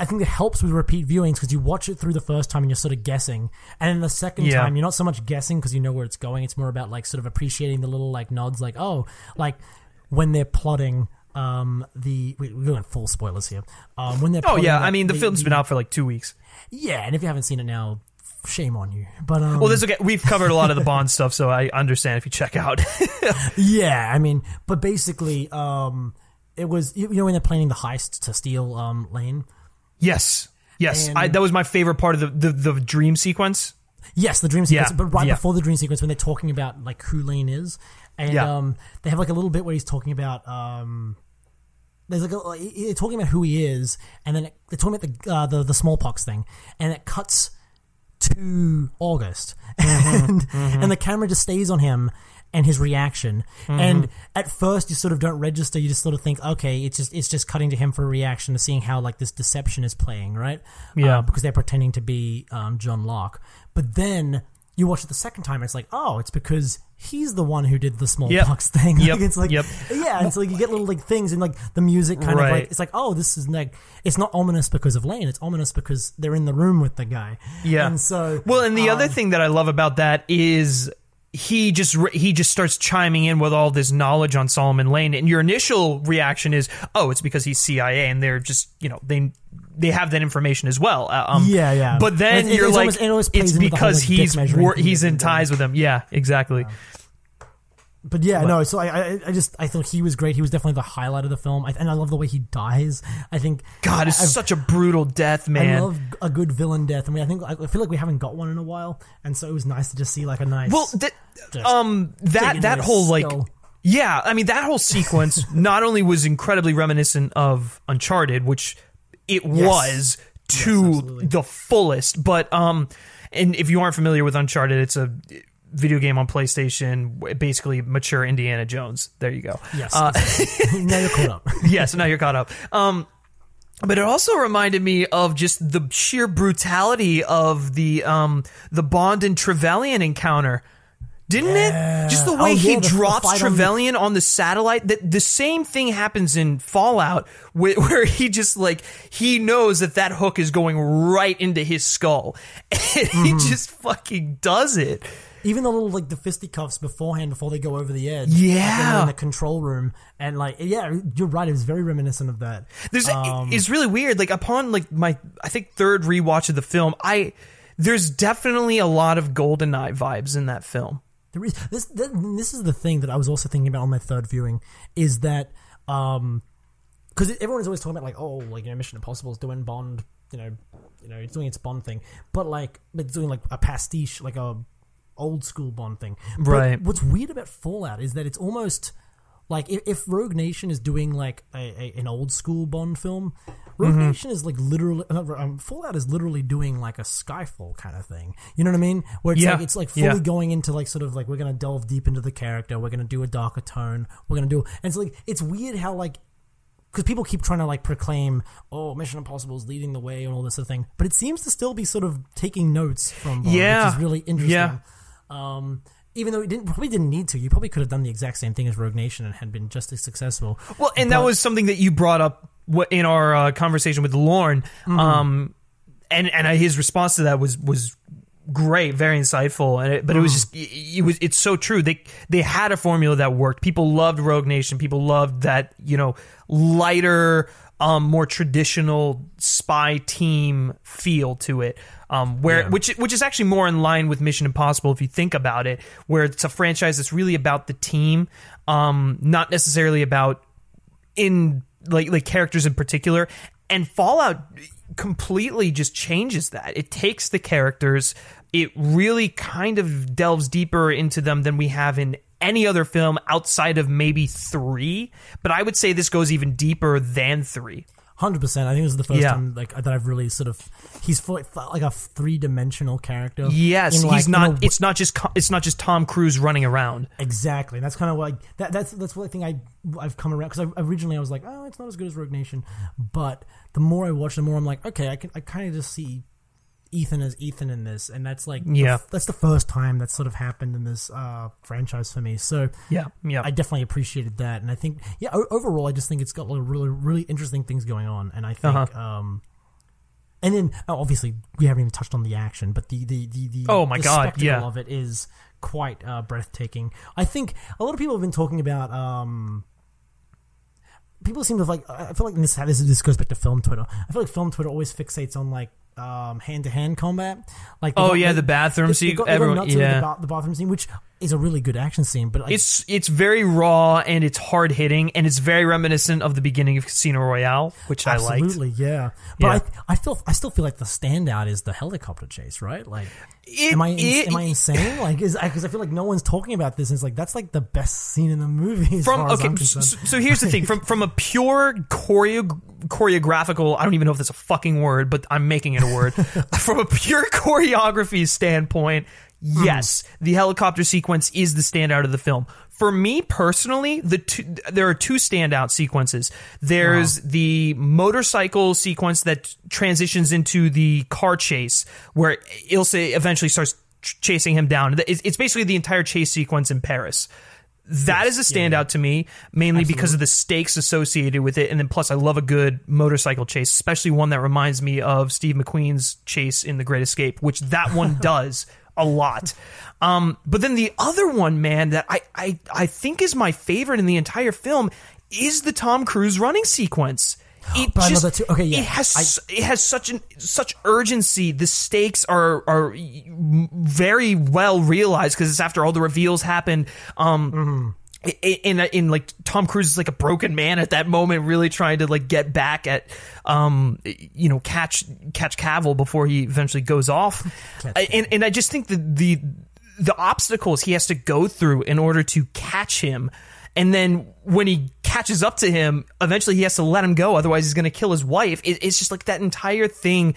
I think it helps with repeat viewings because you watch it through the first time and you're sort of guessing. And then the second time, you're not so much guessing because you know where it's going. It's more about like sort of appreciating the little like nods, like, oh, like when they're plotting we're going full spoilers here. When they're plotting, I mean, the film's been out for like 2 weeks. Yeah, and if you haven't seen it now, shame on you. But well, that's okay. We've covered a lot of the Bond stuff, so I understand if you check out. Yeah, I mean, but basically, it was, you know, when they're planning the heist to steal Lane. Yes. That was my favorite part of the dream sequence. Yes, the dream sequence, but right Yeah. before the dream sequence, when they're talking about like who Lane is, and they have like a little bit where he's talking about there's like they're talking about who he is, and then they're talking about the smallpox thing, and it cuts to August, and the camera just stays on him and his reaction. And at first, you sort of don't register. You just sort of think, okay, it's just cutting to him for a reaction to seeing how like this deception is playing, right? Yeah, because they're pretending to be John Locke. But then you watch it the second time, and it's like, oh, it's because he's the one who did the smallpox thing. Yep. It's like, Yep. yeah, and so like, you get little like things, and like the music kind of like, it's like, oh, this is like, it's not ominous because of Lane, it's ominous because they're in the room with the guy. Yeah. And so, well, and the other thing that I love about that is he just starts chiming in with all this knowledge on Solomon Lane, and your initial reaction is, oh, it's because he's CIA, and they're just, you know, they have that information as well. Yeah. But then you're like, it's because he's in ties with them. Yeah, exactly. But yeah, no. So I thought he was great. He was definitely the highlight of the film, and I love the way he dies. I think God, it's such a brutal death, man. I love a good villain death. I mean, I feel like we haven't got one in a while, and so it was nice to just see like a nice. Well, that whole like. skull. Yeah, I mean, that whole sequence not only was incredibly reminiscent of Uncharted, which it was to the fullest, but and if you aren't familiar with Uncharted, it's a video game on PlayStation, basically mature Indiana Jones. There you go. Yes. Now you're caught up. Yes, now you're caught up. But it also reminded me of just the sheer brutality of the Bond and Trevelyan encounter. Didn't it? Just the way he drops Trevelyan on the satellite. The same thing happens in Fallout, where he just like, he knows that hook is going right into his skull, and he just fucking does it. Even the little like the fisticuffs beforehand, before they go over the edge. Yeah, like, they're in the control room, and like, yeah, you're right. It was very reminiscent of that. It's really weird. Like upon like my, I think, third rewatch of the film, there's definitely a lot of GoldenEye vibes in that film. This is the thing that I was also thinking about on my third viewing, is that because everyone is always talking about like, oh, like, you know, Mission Impossible is doing Bond, you know, it's doing its Bond thing, but like it's doing like a pastiche, like a old school Bond thing. Right. But what's weird about Fallout is that it's almost like if Rogue Nation is doing like an old school Bond film, Rogue Nation is like literally Fallout is literally doing like a Skyfall kind of thing. You know what I mean? Where it's like fully going into like sort of like, we're gonna delve deep into the character, we're gonna do a darker tone, we're gonna do, and it's like, it's weird how like, because people keep trying to like proclaim, oh, Mission Impossible is leading the way and all this sort of thing, but it seems to still be sort of taking notes from Bond, which is really interesting. Even though it probably didn't need to. You probably could have done the exact same thing as Rogue Nation and had been just as successful. Well, and that was something that you brought up in our conversation with Lorne, and his response to that was great, very insightful. But it was just it's so true. They had a formula that worked. People loved Rogue Nation. People loved that, you know, lighter, more traditional spy team feel to it. Which is actually more in line with Mission Impossible if you think about it, where it's a franchise that's really about the team, not necessarily about in like characters in particular. And Fallout completely just changes that. It takes the characters, it really kind of delves deeper into them than we have in any other film outside of maybe 3. But I would say this goes even deeper than 3. 100%. I think this is the first time like that I've really sort of, he's like a 3-dimensional character. Yes, he's not. It's not just Tom Cruise running around. Exactly. That's kind of like that's what I think I've come around, because originally I was like, oh, it's not as good as Rogue Nation, but the more I watch, the more I'm like, okay, I kind of just see Ethan as Ethan in this, and that's like that's the first time that's sort of happened in this franchise for me. So I definitely appreciated that, and I think overall I just think it's got like really really interesting things going on, and I think and then obviously we haven't even touched on the action, but the oh my god, spectacle of it is quite breathtaking. I think a lot of people have been talking about. People seem to like. I feel like this goes back to film Twitter. I feel like film Twitter always fixates on like hand-to-hand combat. Like the bathroom scene. The bathroom scene, which is a really good action scene, but like, it's very raw and it's hard hitting and it's very reminiscent of the beginning of Casino Royale, which I liked. Absolutely, yeah. But I still feel like the standout is the helicopter chase, right? Like, am I insane? Like, because I feel like no one's talking about this. And it's like that's like the best scene in the movie. So here's the thing: from a pure choreographical, I don't even know if that's a fucking word, but I'm making it a word. From a pure choreography standpoint, yes, the helicopter sequence is the standout of the film. For me personally, there are two standout sequences. There's the motorcycle sequence that transitions into the car chase, where Ilse eventually starts chasing him down. It's basically the entire chase sequence in Paris. That is a standout to me, mainly because of the stakes associated with it. And then plus, I love a good motorcycle chase, especially one that reminds me of Steve McQueen's chase in The Great Escape, which that one does a lot. But then the other one, man, that I think is my favorite in the entire film is the Tom Cruise running sequence. I love that too. Okay, yeah. It has such urgency. The stakes are very well realized because it's after all the reveals happened. In like Tom Cruise is like a broken man at that moment, really trying to like get back at catch Cavill before he eventually goes off. And I just think that the obstacles he has to go through in order to catch him. And then when he catches up to him, eventually he has to let him go. Otherwise, he's going to kill his wife. It's just like that entire thing.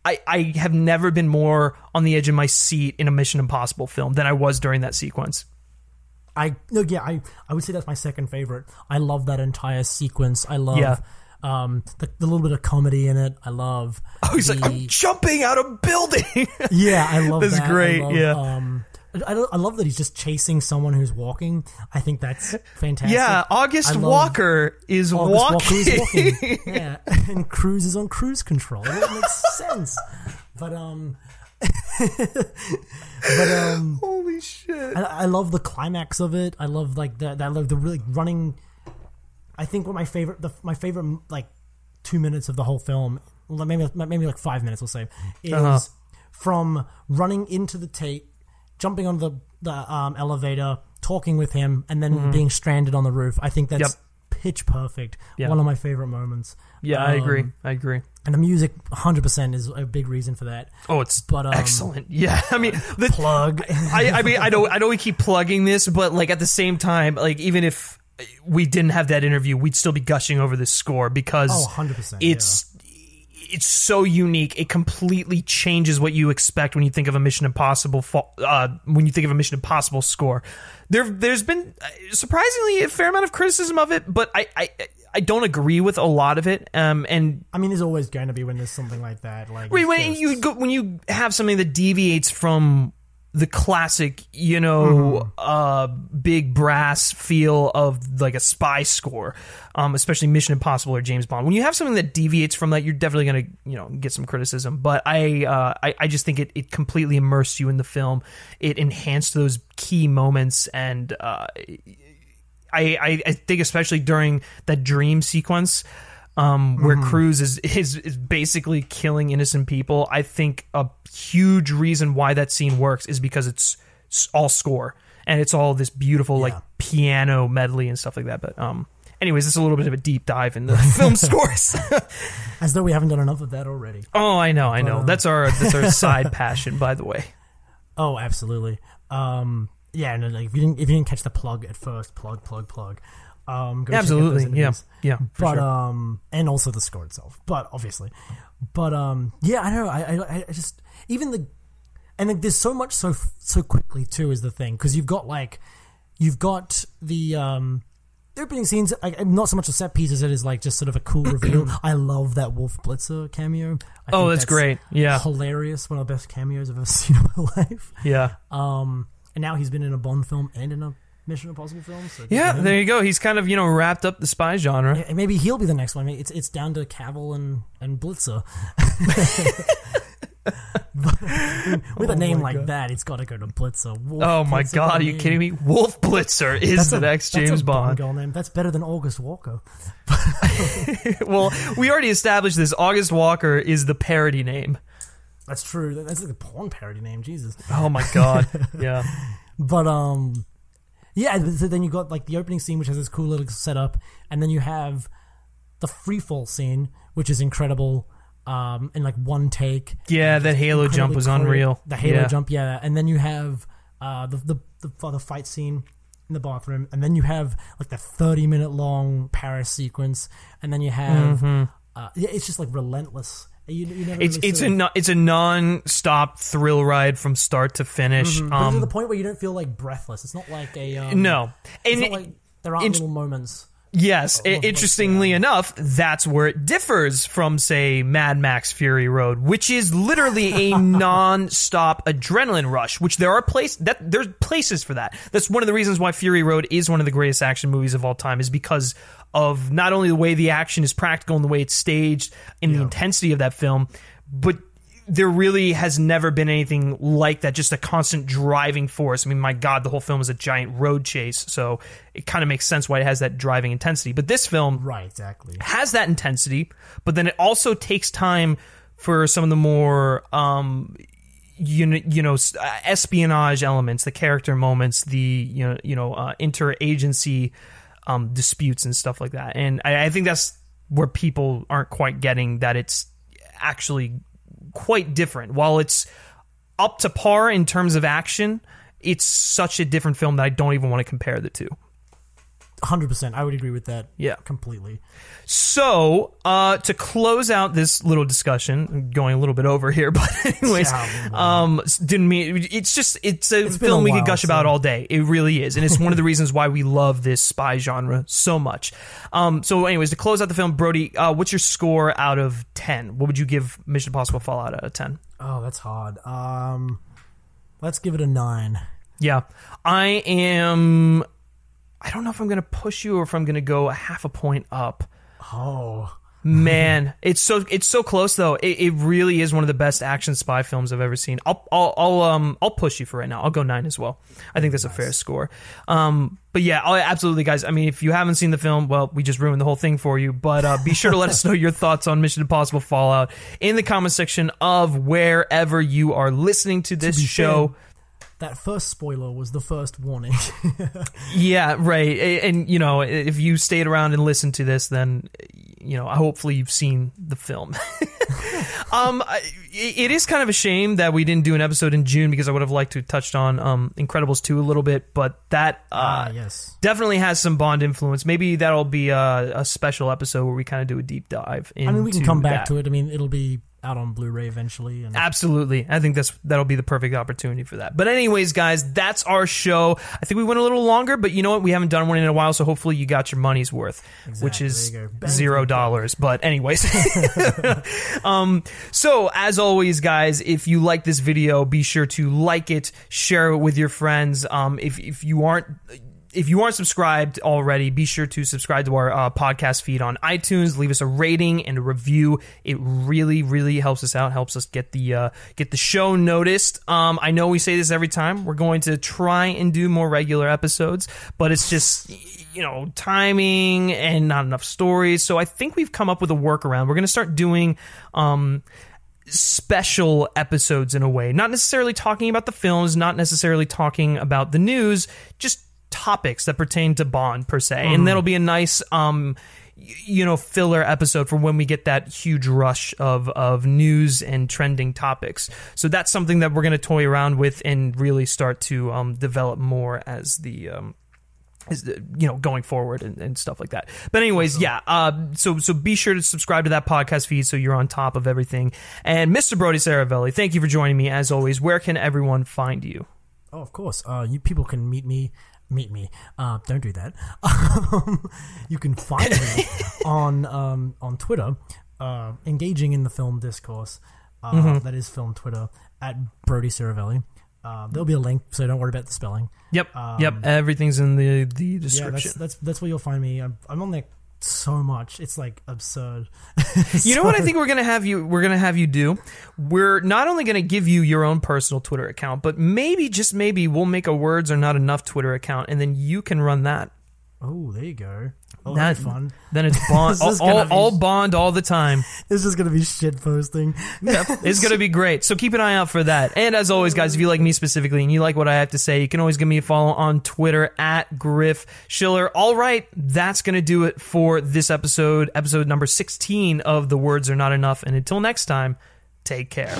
I have never been more on the edge of my seat in a Mission Impossible film than I was during that sequence. I would say that's my second favorite. I love that entire sequence. I love the little bit of comedy in it. I love. Oh, he's like, I'm jumping out of building. Yeah, I love that. That's great. I love that he's just chasing someone who's walking. I think that's fantastic. Yeah, August Walker is walking. Yeah, and Cruise is on cruise control. It makes sense. But holy shit! I love the climax of it. I love like that. I love the really running. I think my favorite like 2 minutes of the whole film, maybe like 5 minutes, we'll say, is from running into the tape, jumping on the elevator, talking with him, and then being stranded on the roof. I think that's pitch perfect. One of my favorite moments. Yeah, I agree. And the music, 100%, is a big reason for that. Oh, it's excellent. Yeah, I mean, the plug. I know we keep plugging this, but like at the same time, like even if we didn't have that interview, we'd still be gushing over this score because 100%. It's so unique. It completely changes what you expect when you think of a Mission Impossible. When you think of a Mission Impossible score, there's been surprisingly a fair amount of criticism of it, but I don't agree with a lot of it. And I mean, there's always going to be when there's something like that. Like when you have something that deviates from the classic, big brass feel of like a spy score, especially Mission Impossible or James Bond. When you have something that deviates from that, you're definitely going to, get some criticism. But I just think it completely immersed you in the film. It enhanced those key moments, and I think especially during that dream sequence, where Cruise is basically killing innocent people. I think a huge reason why that scene works is because it's all score and it's all this beautiful like piano medley and stuff like that. But anyways, it's a little bit of a deep dive in the film scores. As though we haven't done enough of that already. Oh, I know. That's our side passion, by the way. Oh, absolutely. Yeah, no, like if you didn't catch the plug at first, plug. Go absolutely, yeah. But sure. And also the score itself, but obviously, but yeah, I know. I just even and there's so much so quickly too is the thing, because you've got the The opening scenes, not so much a set piece as it is like just sort of a cool reveal. I love that Wolf Blitzer cameo. I think that's great. Yeah. Hilarious. One of the best cameos I've ever seen in my life. Yeah. And now he's been in a Bond film and in a Mission Impossible film. So yeah, there you go. He's kind of, wrapped up the spy genre. Yeah, maybe he'll be the next one. I mean, it's down to Cavill and Blitzer. With a name like that, it's got to go to Blitzer. Wolf my Blitzer, God, are you kidding me? Wolf Blitzer is the next James Bond. Girl name. That's better than August Walker. Well, we already established this. August Walker is the parody name. That's true. That's like a porn parody name. Jesus. Oh my God. Yeah. But yeah. So then you got like the opening scene, which has this cool little setup, and then you have the freefall scene, which is incredible. In like one take. Yeah, that Halo jump was unreal. The Halo jump, yeah. And then you have the fight scene in the bathroom, and then you have like the 30-minute long Paris sequence, and then you have it's just like relentless. You never it's a non-stop thrill ride from start to finish. But to the point where you don't feel like breathless. It's not like a no, it's not like there aren't little moments. Yes, interestingly enough, that's where it differs from, say, Mad Max Fury Road, which is literally a non-stop adrenaline rush, which there's places for that. That's one of the reasons why Fury Road is one of the greatest action movies of all time, is because of not only the way the action is practical and the way it's staged and the intensity of that film, but there really has never been anything like that, just a constant driving force. I mean, my God, the whole film is a giant road chase, so it kind of makes sense why it has that driving intensity. But this film has that intensity, but then it also takes time for some of the more espionage elements, the character moments, the interagency disputes and stuff like that. And I think that's where people aren't quite getting that it's actually quite different. While it's up to par in terms of action, it's such a different film that I don't even want to compare the two. 100%. I would agree with that. Yeah. Completely. So, to close out this little discussion, I'm going a little bit over here, but anyways, didn't mean, it's a film we could gush about all day. It really is. And it's one of the reasons why we love this spy genre so much. So anyways, to close out the film, Brody, what's your score out of 10? What would you give Mission Impossible Fallout out of 10? Oh, that's hard. Let's give it a 9. Yeah. I don't know if I'm going to push you or if I'm going to go a half a point up. Oh. Man, it's so close though. It really is one of the best action spy films I've ever seen. I'll push you for right now. I'll go 9 as well. I think that's a fair score. But yeah, absolutely, guys. I mean, if you haven't seen the film, well, we just ruined the whole thing for you. But be sure to let us know your thoughts on Mission Impossible Fallout in the comment section of wherever you are listening to this show. That first spoiler was the first warning. Yeah, right. And, if you stayed around and listened to this, then, hopefully you've seen the film. It is kind of a shame that we didn't do an episode in June, because I would have liked to have touched on Incredibles 2 a little bit, but that definitely has some Bond influence. Maybe that'll be a special episode where we kind of do a deep dive into we can come back to it. I mean, it'll be out on Blu-ray eventually. Absolutely. I think that'll be the perfect opportunity for that. But anyways, guys, that's our show. I think we went a little longer, but you know what? We haven't done one in a while, so hopefully you got your money's worth, which is $0. But anyways. So as always, guys, if you like this video, be sure to like it, share it with your friends. If you aren't subscribed already, be sure to subscribe to our podcast feed on iTunes. Leave us a rating and a review. It really, really helps us out. Helps us get the show noticed. I know we say this every time. We're going to try and do more regular episodes, but it's just timing and not enough stories. So I think we've come up with a workaround. We're going to start doing special episodes in a way, not necessarily talking about the films, not necessarily talking about the news, just topics that pertain to Bond per se. And that'll be a nice filler episode for when we get that huge rush of news and trending topics. So that's something that we're going to toy around with and really start to develop more as the going forward and stuff like that. But anyways, so be sure to subscribe to that podcast feed so you're on top of everything. And Mr. Brody Saravelli, thank you for joining me as always. Where can everyone find you? Oh, of course. You people can meet me. Don't do that. You can find me on Twitter, engaging in the film discourse. That is film Twitter at Brody Ceravelli. There'll be a link, so don't worry about the spelling. Yep. Everything's in the description. Yeah, that's where you'll find me. I'm on there so much. It's like absurd. You know what I think we're gonna have you do? We're not only gonna give you your own personal Twitter account, but maybe, just maybe, we'll make a Words Are Not Enough Twitter account, and then you can run that. Oh, there you go. Oh, that's fun. Then it's Bond, all Bond all the time. It's just going to be shit posting. Yep, it's going to be great. So keep an eye out for that. And as always, guys, if you like me specifically and you like what I have to say, you can always give me a follow on Twitter at Griff Schiller. All right, that's going to do it for this episode number 16 of The Words Are Not Enough. And until next time, take care.